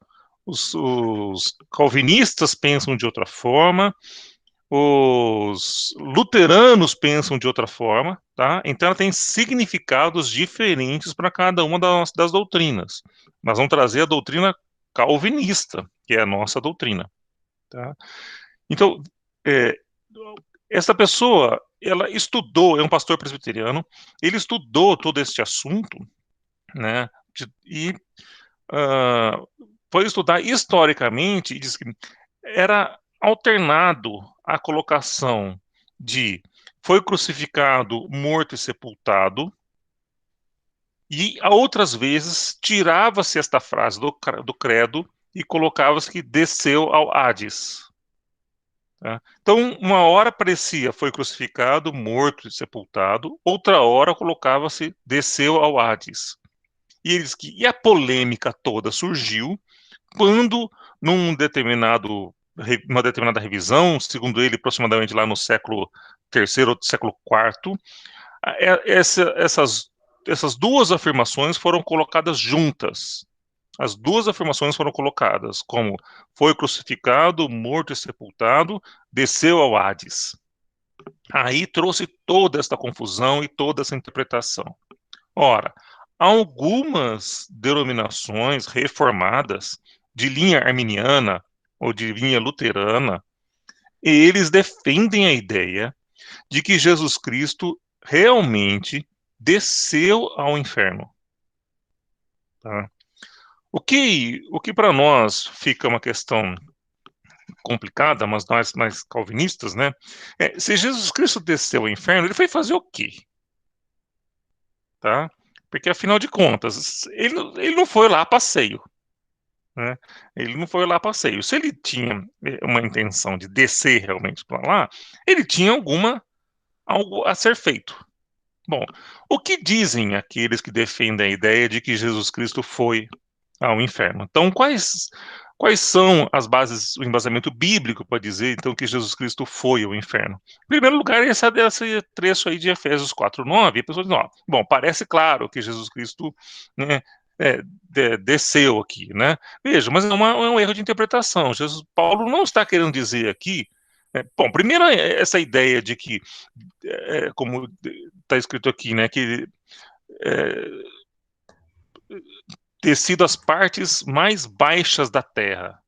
D: calvinistas pensam de outra forma, os luteranos pensam de outra forma, tá? Então ela tem significados diferentes para cada uma das doutrinas. Nós vamos trazer a doutrina calvinista, que é a nossa doutrina, tá? Então, essa pessoa, ela estudou, é um pastor presbiteriano, ele estudou todo este assunto, né? E foi estudar historicamente e diz que era alternado a colocação de foi crucificado, morto e sepultado, e a outras vezes tirava-se esta frase do credo e colocava-se que desceu ao Hades. Tá? Então, uma hora parecia foi crucificado, morto e sepultado, outra hora colocava-se desceu ao Hades. E a polêmica toda surgiu quando, uma determinada revisão, segundo ele, aproximadamente lá no século III ou século IV, essas duas afirmações foram colocadas juntas. As duas afirmações foram colocadas como foi crucificado, morto e sepultado, desceu ao Hades. Aí trouxe toda esta confusão e toda essa interpretação. Ora, algumas denominações reformadas de linha arminiana ou de linha luterana, eles defendem a ideia de que Jesus Cristo realmente desceu ao inferno. Tá? O que para nós fica uma questão complicada, mas nós mais calvinistas, né? Se Jesus Cristo desceu ao inferno, ele foi fazer o quê? Tá? Porque, afinal de contas, ele não foi lá a passeio. Né? Ele não foi lá a passeio. Se ele tinha uma intenção de descer realmente para lá, ele tinha algo a ser feito. Bom, o que dizem aqueles que defendem a ideia de que Jesus Cristo foi ao inferno? Então, quais são as bases, o embasamento bíblico para dizer, então, que Jesus Cristo foi ao inferno? Em primeiro lugar, esse trecho aí de Efésios 4:9, a pessoa diz, ó, bom, parece claro que Jesus Cristo, né, desceu aqui, né? Veja, mas é um erro de interpretação. Paulo não está querendo dizer aqui, bom, primeiro essa ideia de que, como está escrito aqui, né, que descido às partes mais baixas da terra.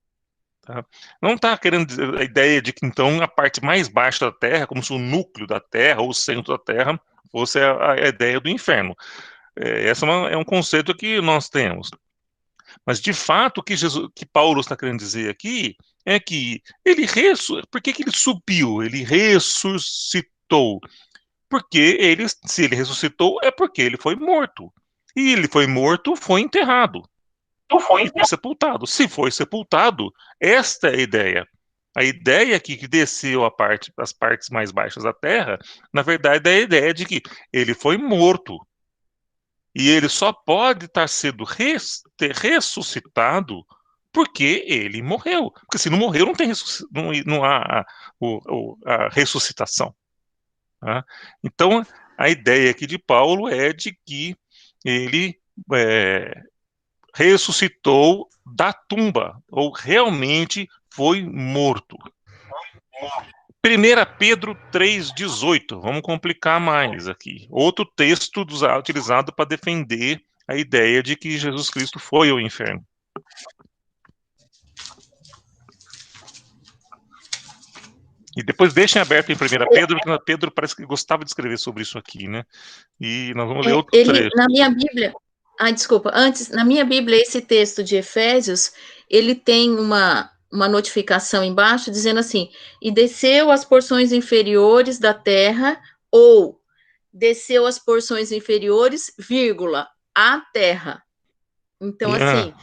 D: Tá? Não está querendo dizer a ideia de que, então, a parte mais baixa da terra, como se o núcleo da terra ou o centro da terra fosse a ideia do inferno. Esse é um conceito que nós temos. Mas, de fato, o que Paulo está querendo dizer aqui é que por que ele subiu? Ele ressuscitou. Porque se ele ressuscitou, é porque ele foi morto. E ele foi morto, foi enterrado. Não foi sepultado. Se foi sepultado, esta é a ideia. A ideia aqui que desceu as partes mais baixas da terra, na verdade, é a ideia de que ele foi morto. E ele só pode ter ressuscitado porque ele morreu. Porque se não morreu, não há a ressuscitação. Tá? Então, a ideia aqui de Paulo é de que ele ressuscitou da tumba, ou realmente foi morto. 1 Pedro 3,18, vamos complicar mais aqui. Outro texto utilizado para defender a ideia de que Jesus Cristo foi ao inferno. E depois deixem aberto em 1 Pedro, porque Pedro parece que gostava de escrever sobre isso aqui, né? E nós vamos ler outro trecho.
B: Na minha Bíblia, desculpa, na minha Bíblia, esse texto de Efésios, ele tem uma notificação embaixo dizendo assim, e desceu as porções inferiores da terra, ou desceu as porções inferiores, a terra. Então, assim,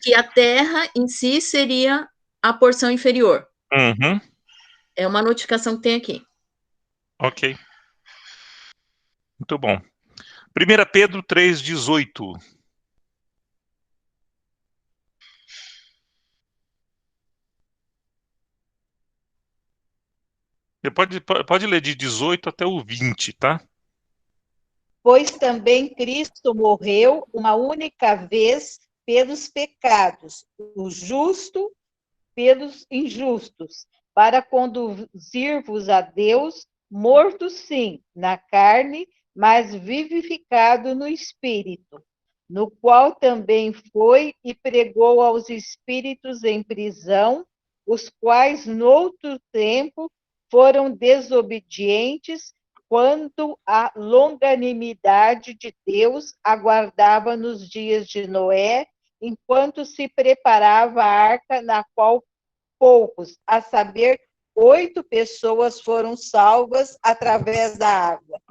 B: que a terra em si seria a porção inferior.
D: Uhum.
B: É uma notificação que tem aqui.
D: Ok. Muito bom. 1 Pedro 3,18. Você pode ler de 18 até o 20, tá?
J: Pois também Cristo morreu uma única vez pelos pecados, o justo pelos injustos, para conduzir-vos a Deus, morto sim, na carne, mas vivificado no Espírito, no qual também foi e pregou aos espíritos em prisão, os quais, noutro tempo, foram desobedientes, quando a longanimidade de Deus aguardava nos dias de Noé, enquanto se preparava a arca, na qual poucos, a saber, 8 pessoas foram salvas através da água.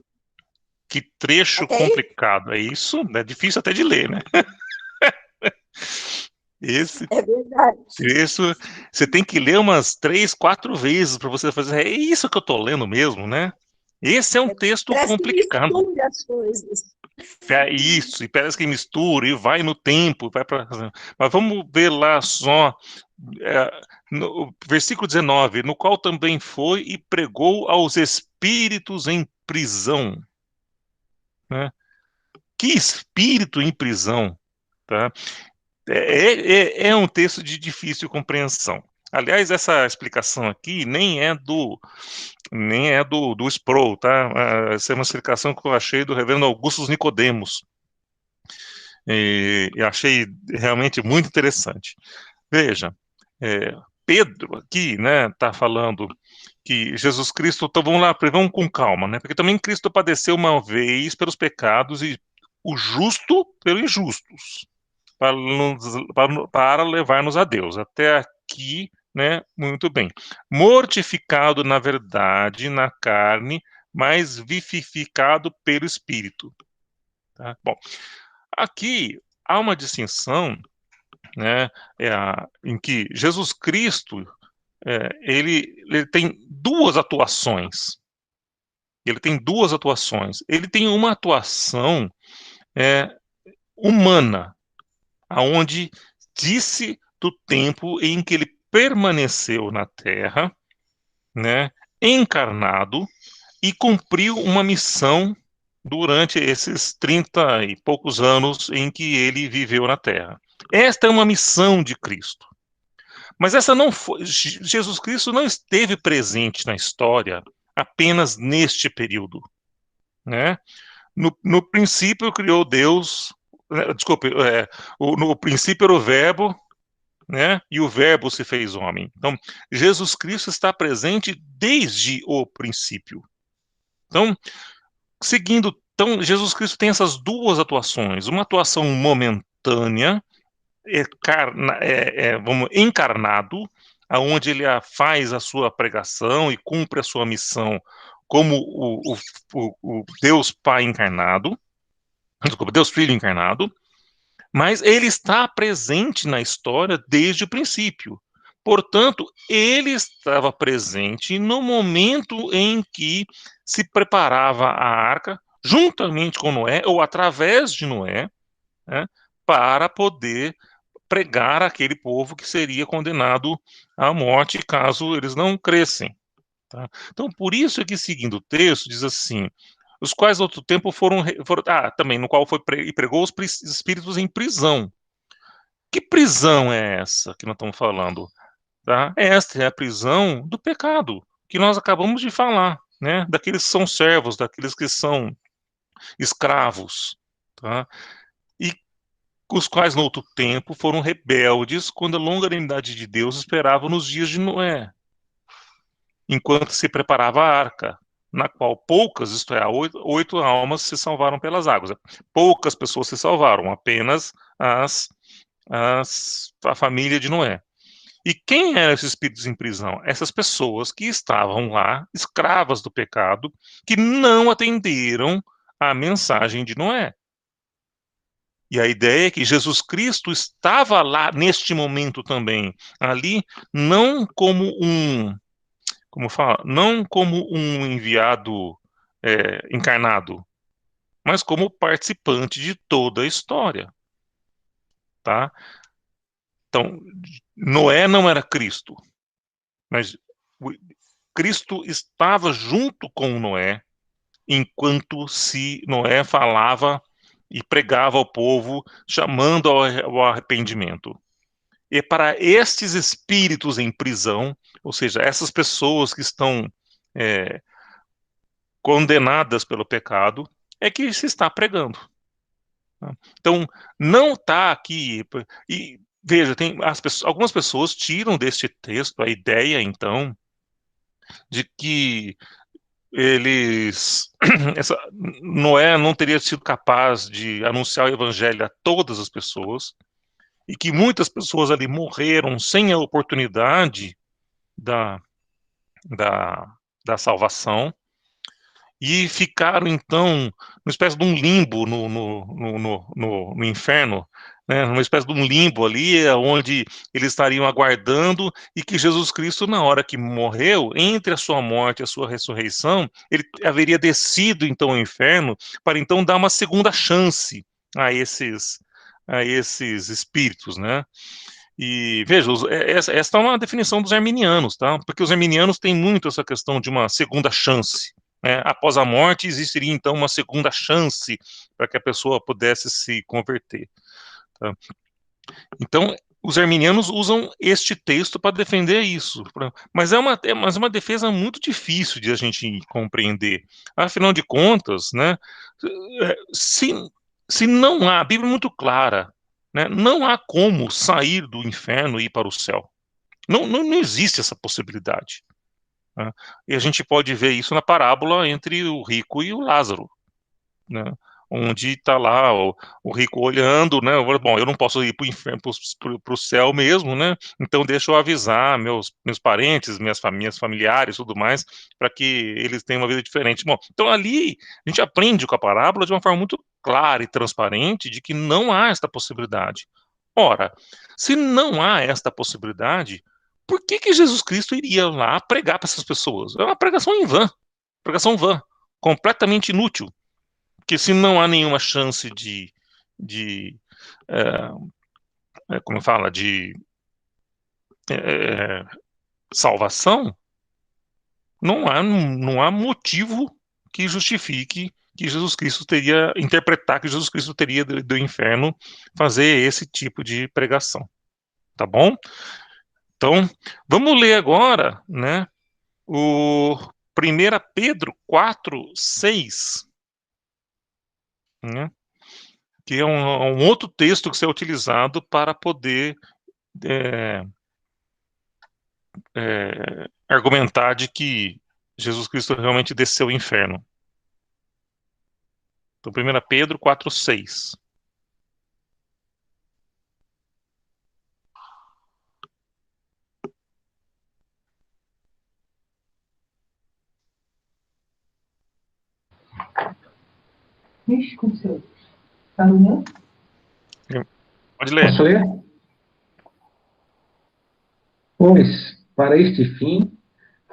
D: Que trecho complicado, é isso? É difícil até de ler, né? Esse
E: É verdade.
D: texto você tem que ler umas 3, 4 vezes para você fazer. É isso que eu estou lendo mesmo, né? Esse é um texto
E: Parece que
D: complicado.
E: mistura as coisas.
D: Isso, e parece que mistura e vai no tempo, vai para. Mas vamos ver lá só, no versículo 19, no qual também foi e pregou aos espíritos em prisão, né? Que espírito em prisão, tá? É um texto de difícil compreensão. Aliás, essa explicação aqui nem é do Sproul, tá? Essa é uma explicação que eu achei do reverendo Augustus Nicodemos. E achei realmente muito interessante. Veja, Pedro aqui, né, está falando que Jesus Cristo, então vamos lá, vamos com calma, né? Porque também Cristo padeceu uma vez pelos pecados e o justo pelos injustos, para levar-nos a Deus. Até aqui, né, muito bem. Mortificado na verdade, na carne, mas vivificado pelo Espírito. Tá? Bom, aqui há uma distinção, né, em que Jesus Cristo ele tem duas atuações. Ele tem duas atuações. Ele tem uma atuação humana, aonde disse do tempo em que ele permaneceu na Terra, né, encarnado, e cumpriu uma missão durante esses 30 e poucos anos em que ele viveu na Terra. Esta é uma missão de Cristo. Mas essa não foi, Jesus Cristo não esteve presente na história apenas neste período, né? No princípio criou Deus, desculpe, no princípio era o verbo, né? E o verbo se fez homem. Então, Jesus Cristo está presente desde o princípio. Então, então, Jesus Cristo tem essas duas atuações, uma atuação momentânea, encarnado, aonde ele faz a sua pregação e cumpre a sua missão como o Deus Pai encarnado, desculpa, Deus Filho encarnado, mas ele está presente na história desde o princípio. Portanto, ele estava presente no momento em que se preparava a arca, juntamente com Noé, ou através de Noé, né, para poder pregar aquele povo que seria condenado à morte caso eles não crescem. Tá? Então, por isso que, seguindo o texto, diz assim, os quais outro tempo foram também, no qual foi e pregou os espíritos em prisão. Que prisão é essa que nós estamos falando? Tá? Esta é a prisão do pecado, que nós acabamos de falar, né? Daqueles que são servos, daqueles que são escravos, tá? E os quais, no outro tempo, foram rebeldes quando a longanimidade de Deus esperava nos dias de Noé, enquanto se preparava a arca, na qual poucas, isto é, 8 almas se salvaram pelas águas. Poucas pessoas se salvaram, apenas a família de Noé. E quem eram esses espíritos em prisão? Essas pessoas que estavam lá, escravas do pecado, que não atenderam à mensagem de Noé. E a ideia é que Jesus Cristo estava lá neste momento também, ali, não como não como um enviado encarnado, mas como participante de toda a história, tá? Então, Noé não era Cristo, mas Cristo estava junto com Noé, enquanto Noé falava e pregava ao povo, chamando ao arrependimento. E para estes espíritos em prisão, ou seja, essas pessoas que estão condenadas pelo pecado, é que se está pregando. Então, não está aqui. E veja, algumas pessoas tiram deste texto a ideia, então, de que Noé não teria sido capaz de anunciar o evangelho a todas as pessoas, e que muitas pessoas ali morreram sem a oportunidade da salvação, e ficaram, então, numa espécie de um limbo no inferno, né, numa espécie de um limbo ali, onde eles estariam aguardando, e que Jesus Cristo, na hora que morreu, entre a sua morte e a sua ressurreição, ele haveria descido então ao inferno, para então dar uma segunda chance a esses espíritos, né? E veja, essa é uma definição dos arminianos, tá? Porque os arminianos têm muito essa questão de uma segunda chance, né? Após a morte existiria então uma segunda chance para que a pessoa pudesse se converter, tá? Então, os arminianos usam este texto para defender isso, mas é uma defesa muito difícil de a gente compreender. Afinal de contas, né, se não há, a Bíblia é muito clara, né, não há como sair do inferno e ir para o céu. Não existe essa possibilidade, né? E a gente pode ver isso na parábola entre o rico e o Lázaro, né? Onde está lá o rico olhando, né? Bom, eu não posso ir para o inferno, para o céu mesmo, né? Então deixa eu avisar meus parentes, minhas familiares, tudo mais, para que eles tenham uma vida diferente. Bom, então ali a gente aprende com a parábola de uma forma muito clara e transparente de que não há esta possibilidade. Ora, se não há esta possibilidade, por que Jesus Cristo iria lá pregar para essas pessoas? É uma pregação em vão, completamente inútil. Porque se não há nenhuma chance de como fala, de salvação, não há motivo que justifique que Jesus Cristo teria, interpretar que Jesus Cristo teria do inferno fazer esse tipo de pregação. Tá bom? Então, vamos ler agora, né, o 1 Pedro 4:6, né? Que é um outro texto que é utilizado para poder argumentar de que Jesus Cristo realmente desceu ao inferno. Então, 1 Pedro 4:6.
K: Ixi, aconteceu. Tá no meu?
D: Pode ler.
I: Posso ler? Pois, para este fim,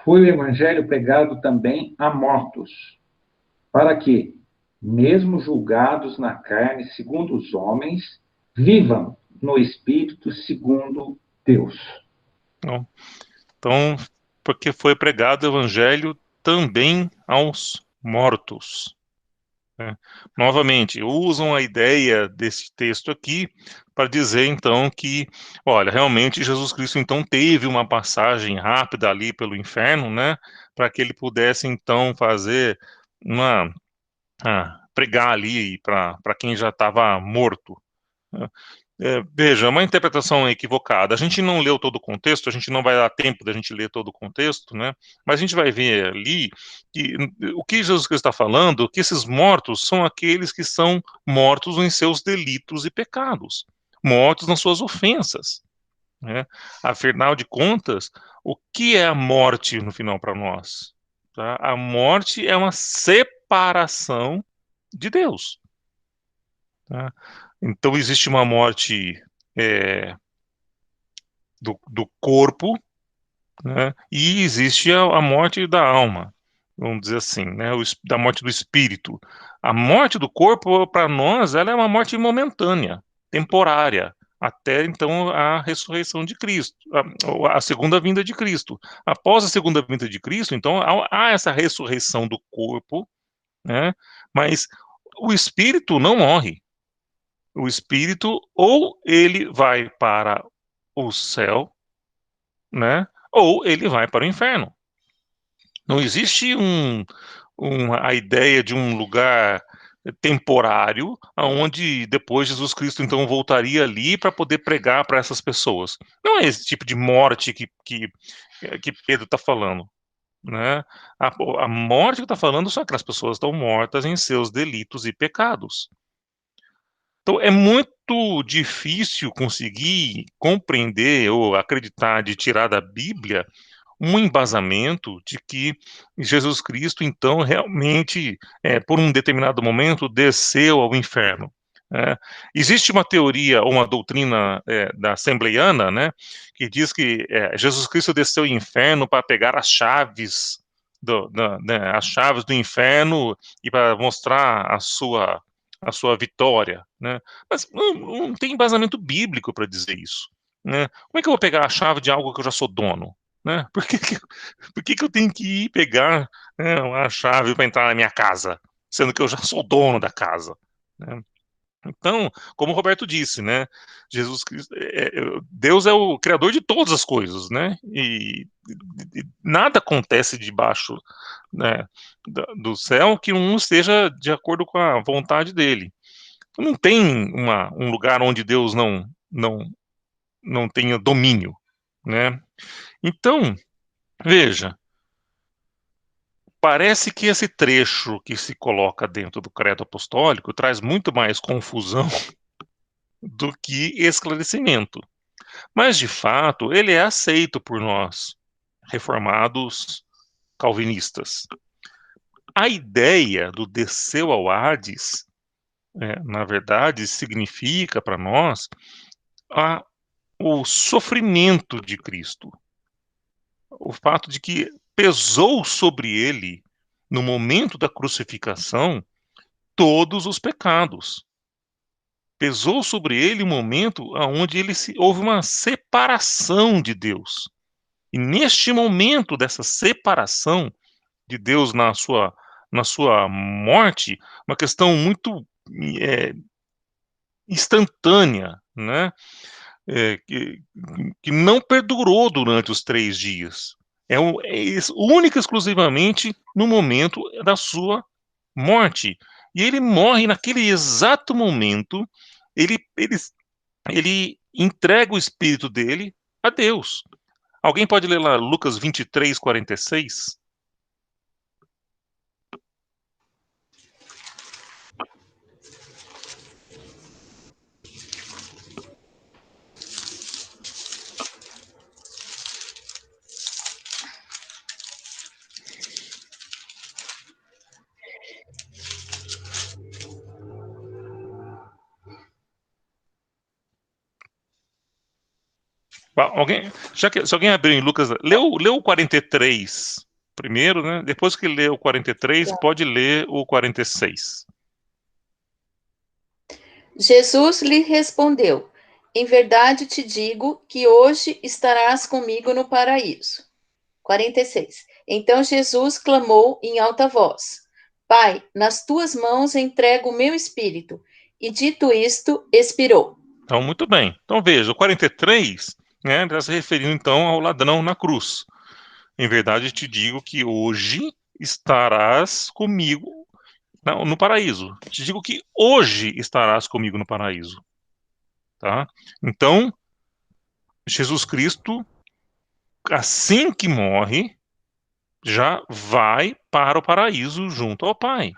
I: foi o evangelho pregado também a mortos, para que, mesmo julgados na carne segundo os homens, vivam no espírito segundo Deus.
D: Então, porque foi pregado o evangelho também aos mortos, né? Novamente, usam a ideia desse texto aqui para dizer, então, que, olha, realmente Jesus Cristo, então, teve uma passagem rápida ali pelo inferno, né, para que ele pudesse, então, fazer pregar ali para quem já estava morto, né? Veja, é uma interpretação equivocada. A gente não leu todo o contexto, a gente não vai dar tempo da gente ler todo o contexto, né? Mas a gente vai ver ali que o que Jesus Cristo está falando, que esses mortos são aqueles que são mortos em seus delitos e pecados, mortos nas suas ofensas, né? Afinal de contas, o que é a morte no final para nós? Tá? A morte é uma separação de Deus, tá? Então existe uma morte do corpo, né, e existe a morte da alma, vamos dizer assim, né, da morte do espírito. A morte do corpo, para nós, ela é uma morte momentânea, temporária, até então a ressurreição de Cristo, a segunda vinda de Cristo. Após a segunda vinda de Cristo, então há essa ressurreição do corpo, né, mas o espírito não morre. O espírito, ou ele vai para o céu, né, ou ele vai para o inferno. Não existe a ideia de um lugar temporário, aonde depois Jesus Cristo então voltaria ali para poder pregar para essas pessoas. Não é esse tipo de morte que Pedro está falando, né? A morte que está falando são aquelas pessoas que estão mortas em seus delitos e pecados. Então, é muito difícil conseguir compreender ou acreditar de tirar da Bíblia um embasamento de que Jesus Cristo, então, realmente, por um determinado momento, desceu ao inferno. Existe uma teoria, uma doutrina da Assembleiana, né, que diz que Jesus Cristo desceu ao inferno para pegar as chaves as chaves do inferno e para mostrar a sua vitória, né? Mas não tem embasamento bíblico para dizer isso, né? Como é que eu vou pegar a chave de algo que eu já sou dono, né? Por que eu tenho que ir pegar, né, uma chave para entrar na minha casa, sendo que eu já sou dono da casa, né? Então, como o Roberto disse, né, Jesus Cristo, Deus é o criador de todas as coisas, né, e nada acontece debaixo, né, do céu que não esteja de acordo com a vontade dele. Não tem um lugar onde Deus não tenha domínio, né. Então, veja, parece que esse trecho que se coloca dentro do credo apostólico traz muito mais confusão do que esclarecimento. Mas, de fato, ele é aceito por nós, reformados calvinistas. A ideia do desceu ao Hades, na verdade, significa para nós o sofrimento de Cristo. O fato de que pesou sobre ele, no momento da crucificação, todos os pecados. Pesou sobre ele um momento onde houve uma separação de Deus. E neste momento dessa separação de Deus na sua morte, uma questão muito instantânea, né? Que não perdurou durante os 3 dias. Única e exclusivamente no momento da sua morte. E ele morre naquele exato momento, ele entrega o espírito dele a Deus. Alguém pode ler lá Lucas 23, 46? Se alguém abrir em Lucas, leu o 43 primeiro, né? Depois que lê o 43, pode ler o 46.
B: Jesus lhe respondeu: Em verdade te digo que hoje estarás comigo no paraíso. 46. Então Jesus clamou em alta voz: Pai, nas tuas mãos entrego o meu espírito. E dito isto, expirou.
D: Então, muito bem. Então, veja, o 43, né, está se referindo, então, ao ladrão na cruz. Em verdade, te digo que hoje estarás comigo no paraíso. Te digo que hoje estarás comigo no paraíso. Tá? Então, Jesus Cristo, assim que morre, já vai para o paraíso junto ao Pai.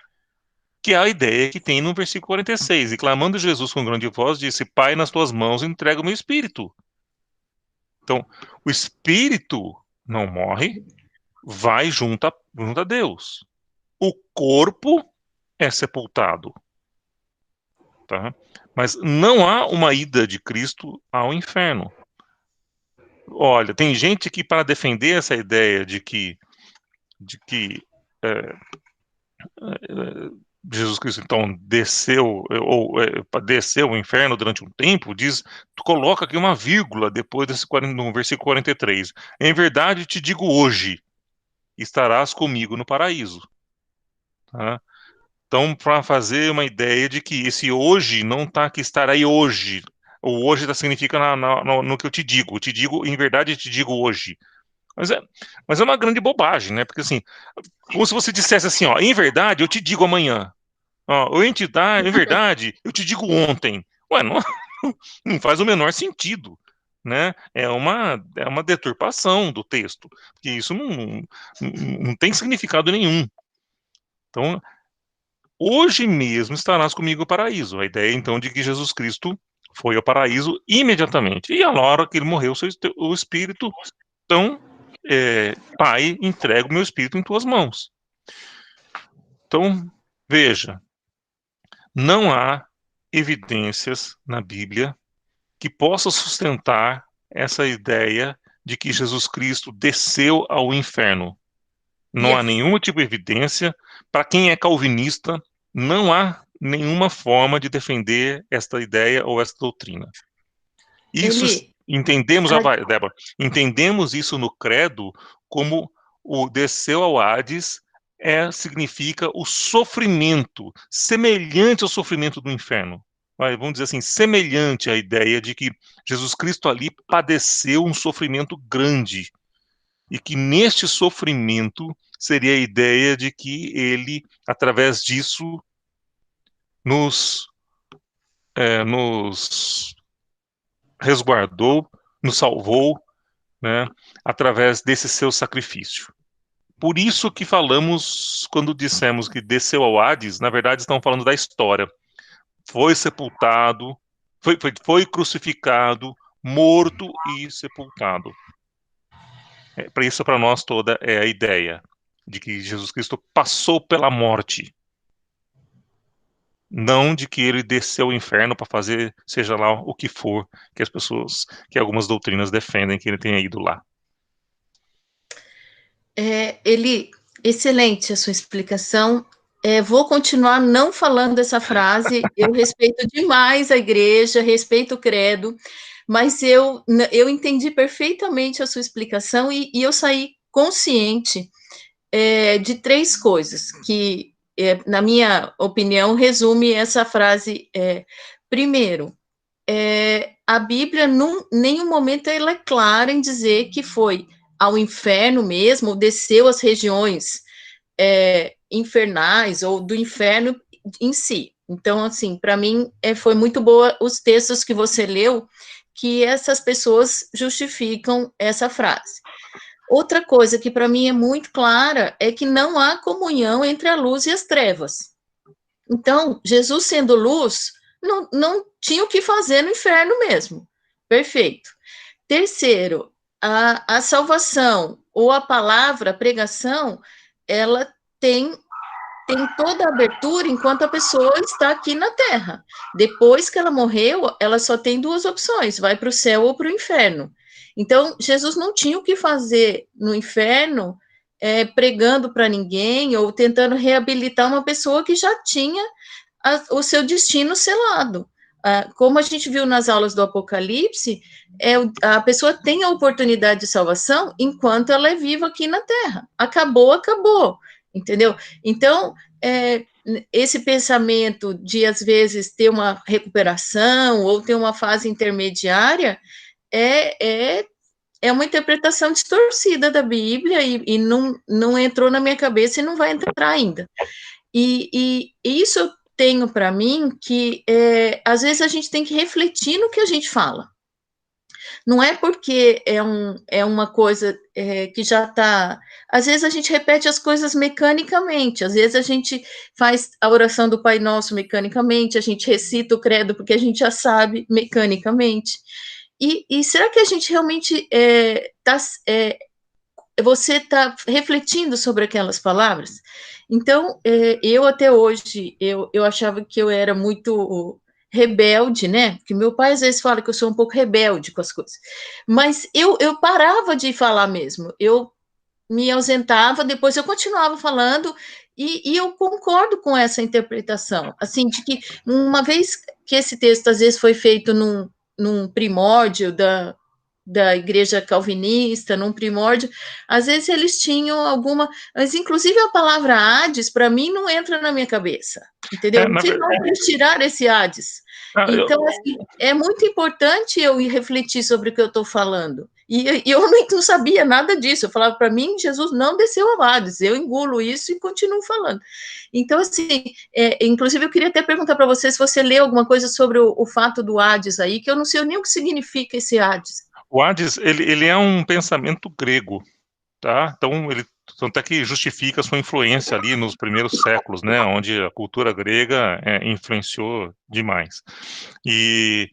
D: Que é a ideia que tem no versículo 46. E clamando Jesus com grande voz, disse: Pai, nas tuas mãos entrego o meu espírito. Então, o espírito não morre, vai junto a Deus. O corpo é sepultado. Tá? Mas não há uma ida de Cristo ao inferno. Olha, tem gente que, para defender essa ideia de que Jesus Cristo, então, desceu ao inferno durante um tempo, coloca aqui uma vírgula depois no versículo 43. Em verdade te digo hoje, estarás comigo no paraíso. Tá? Então, para fazer uma ideia de que esse hoje não está que estará hoje. O hoje significa no que eu te digo, em verdade te digo hoje. Mas é uma grande bobagem, né? Porque assim, como se você dissesse assim, ó, em verdade eu te digo amanhã. Ó, em verdade eu te digo ontem. Ué, não faz o menor sentido, né? É uma deturpação do texto, porque isso não tem significado nenhum. Então, hoje mesmo estarás comigo no paraíso. A ideia, então, de que Jesus Cristo foi ao paraíso imediatamente. E a hora que ele morreu, o Espírito, então, Pai, entrego o meu Espírito em tuas mãos. Então, veja, não há evidências na Bíblia que possam sustentar essa ideia de que Jesus Cristo desceu ao inferno. Não há
B: Yes.
D: nenhum tipo de evidência. Para quem é calvinista, não há nenhuma forma de defender esta ideia ou esta doutrina. Isso
B: Eli,
D: entendemos,
B: a-
D: Débora, entendemos isso no credo como o desceu ao Hades significa o sofrimento, semelhante ao sofrimento do inferno. Vamos dizer assim, semelhante à ideia de que Jesus Cristo ali padeceu um sofrimento grande e que neste sofrimento seria a ideia de que ele, através disso, nos resguardou, nos salvou, né, através desse seu sacrifício. Por isso que falamos, quando dissemos que desceu ao Hades, na verdade estamos falando da história. Foi sepultado, foi crucificado, morto e sepultado. Para isso, para nós, toda é a ideia de que Jesus Cristo passou pela morte, não de que ele desceu ao inferno para fazer seja lá o que for que algumas doutrinas defendem que ele tenha ido lá.
B: Eli, excelente a sua explicação. Vou continuar não falando essa frase. Eu respeito demais a igreja, respeito o credo, mas eu entendi perfeitamente a sua explicação e eu saí consciente de três coisas que, na minha opinião, resume essa frase. Primeiro, a Bíblia, em nenhum momento, ela é clara em dizer que foi ao inferno mesmo, desceu às regiões infernais ou do inferno em si. Então, assim, para mim, foi muito boa os textos que você leu, que essas pessoas justificam essa frase. Outra coisa que para mim é muito clara é que não há comunhão entre a luz e as trevas. Então, Jesus sendo luz, não tinha o que fazer no inferno mesmo. Perfeito. Terceiro, a salvação ou a palavra, a pregação, ela tem toda a abertura enquanto a pessoa está aqui na Terra. Depois que ela morreu, ela só tem duas opções: vai para o céu ou para o inferno. Então, Jesus não tinha o que fazer no inferno pregando para ninguém ou tentando reabilitar uma pessoa que já tinha o seu destino selado. Como a gente viu nas aulas do Apocalipse, a pessoa tem a oportunidade de salvação enquanto ela é viva aqui na Terra. Acabou, acabou, entendeu? Então, esse pensamento de, às vezes, ter uma recuperação ou ter uma fase intermediária é uma interpretação distorcida da Bíblia e não entrou na minha cabeça e não vai entrar ainda. E isso eu tenho para mim que, às vezes, a gente tem que refletir no que a gente fala. Não é porque é uma coisa que já está... Às vezes a gente repete as coisas mecanicamente, às vezes a gente faz a oração do Pai Nosso mecanicamente, a gente recita o credo porque a gente já sabe mecanicamente. E será que a gente realmente você está refletindo sobre aquelas palavras? Então, eu até hoje, eu achava que eu era muito rebelde, né? Porque meu pai às vezes fala que eu sou um pouco rebelde com as coisas. Mas eu parava de falar mesmo. Eu me ausentava, depois eu continuava falando, e eu concordo com essa interpretação. Assim, de que uma vez que esse texto às vezes foi feito num primórdio da igreja calvinista, num primórdio, às vezes eles tinham alguma... Mas, inclusive, a palavra Hades, para mim, não entra na minha cabeça, entendeu? Que não eles tiraram esse Hades. Então, assim, é muito importante eu ir refletir sobre o que eu estou falando. E eu não sabia nada disso. Eu falava, para mim, Jesus não desceu ao Hades. Eu engulo isso e continuo falando. Então, assim, inclusive, eu queria até perguntar para você se você leu alguma coisa sobre o fato do Hades aí, que eu não sei nem o que significa esse Hades.
D: O Hades, ele é um pensamento grego, tá? Então, tanto é que justifica a sua influência ali nos primeiros séculos, né? Onde a cultura grega influenciou demais. E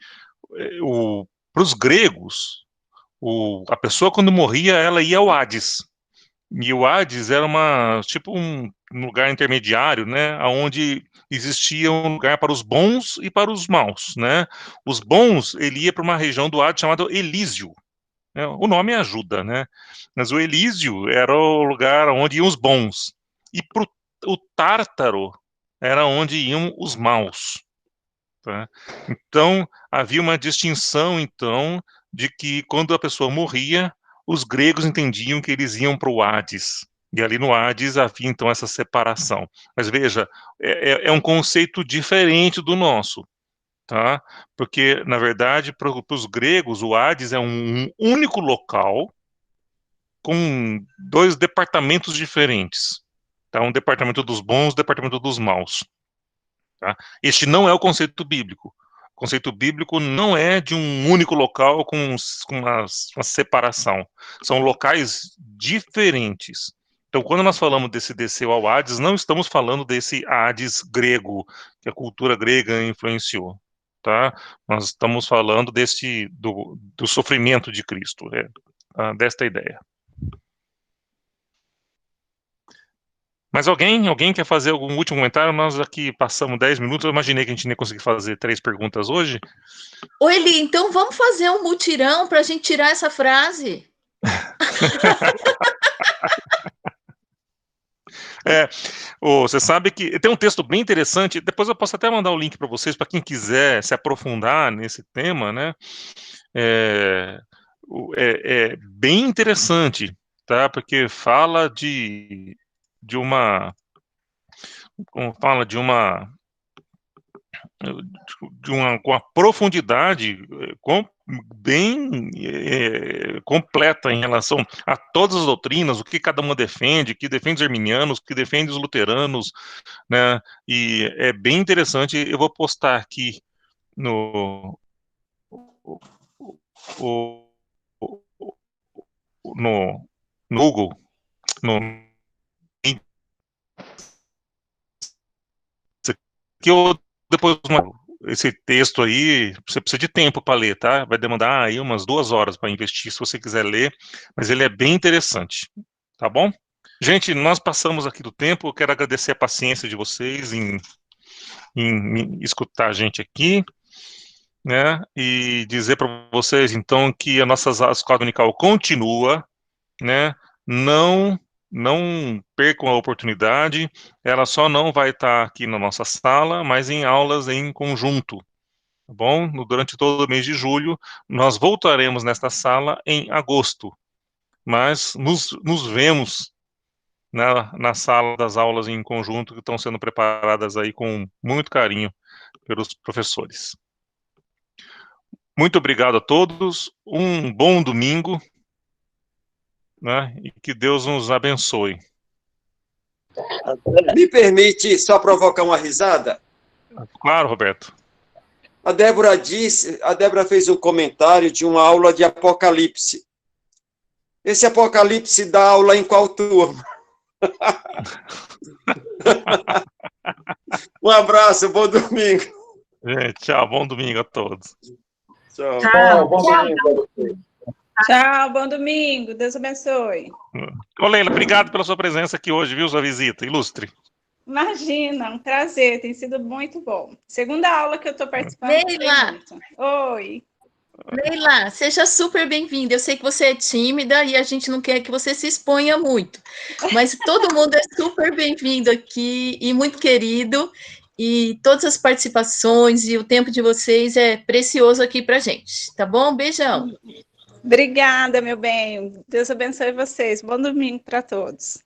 D: para os gregos, a pessoa quando morria, ela ia ao Hades. E o Hades era tipo um lugar intermediário, né? Onde existia um lugar para os bons e para os maus, né? Os bons, ele ia para uma região do Hades chamada Elísio, né? O nome ajuda, né? Mas o Elísio era o lugar onde iam os bons, e o Tártaro era onde iam os maus, tá? Então, havia uma distinção, então, de que quando a pessoa morria, os gregos entendiam que eles iam para o Hades, e ali no Hades havia, então, essa separação. Mas veja, é um conceito diferente do nosso, tá? Porque, na verdade, para os gregos, o Hades é um único local com 2 departamentos diferentes, tá? Um departamento dos bons, um departamento dos maus, tá? Este não é o conceito bíblico. O conceito bíblico não é de um único local com uma separação. São locais diferentes. Então, quando nós falamos desse desceu ao Hades, não estamos falando desse Hades grego, que a cultura grega influenciou, tá? Nós estamos falando do sofrimento de Cristo, desta ideia. Mas alguém quer fazer algum último comentário? Nós aqui passamos 10 minutos, eu imaginei que a gente não ia conseguir fazer 3 perguntas hoje.
B: Ô, Eli, então vamos fazer um mutirão para a gente tirar essa frase?
D: Você sabe que tem um texto bem interessante, depois eu posso até mandar o link para vocês, para quem quiser se aprofundar nesse tema, né? É bem interessante, tá? Porque fala uma com a profundidade bem completa em relação a todas as doutrinas, o que cada uma defende, o que defende os arminianos, o que defende os luteranos, né? E é bem interessante. Eu vou postar aqui no Google, que eu depois esse texto aí, você precisa de tempo para ler, tá? Vai demandar aí umas 2 horas para investir, se você quiser ler, mas ele é bem interessante, tá bom? Gente, nós passamos aqui do tempo, eu quero agradecer a paciência de vocês em escutar a gente aqui, né? E dizer para vocês, então, que a nossa escola dominical continua, né? Não percam a oportunidade, ela só não vai estar aqui na nossa sala, mas em aulas em conjunto, tá bom? Durante todo o mês de julho, nós voltaremos nesta sala em agosto, mas nos vemos na sala das aulas em conjunto que estão sendo preparadas aí com muito carinho pelos professores. Muito obrigado a todos, um bom domingo, né? E que Deus nos abençoe.
G: Me permite só provocar uma risada?
D: Claro, Roberto.
G: A Débora fez um comentário de uma aula de Apocalipse. Esse Apocalipse dá aula em qual turma? Um abraço, bom domingo.
D: Gente, tchau, bom domingo a todos.
G: Tchau.
J: Tchau.
I: Bom domingo.
J: Tchau, bom domingo. Deus abençoe.
D: Ô, Leila, obrigado pela sua presença aqui hoje, viu, sua visita ilustre.
J: Imagina, um prazer, tem sido muito bom. Segunda aula que eu estou participando.
B: Leila!
J: Oi!
B: Leila, seja super bem-vinda. Eu sei que você é tímida e a gente não quer que você se exponha muito, mas todo mundo é super bem-vindo aqui e muito querido, e todas as participações e o tempo de vocês é precioso aqui pra gente, tá bom? Beijão!
J: Obrigada, meu bem. Deus abençoe vocês. Bom domingo para todos.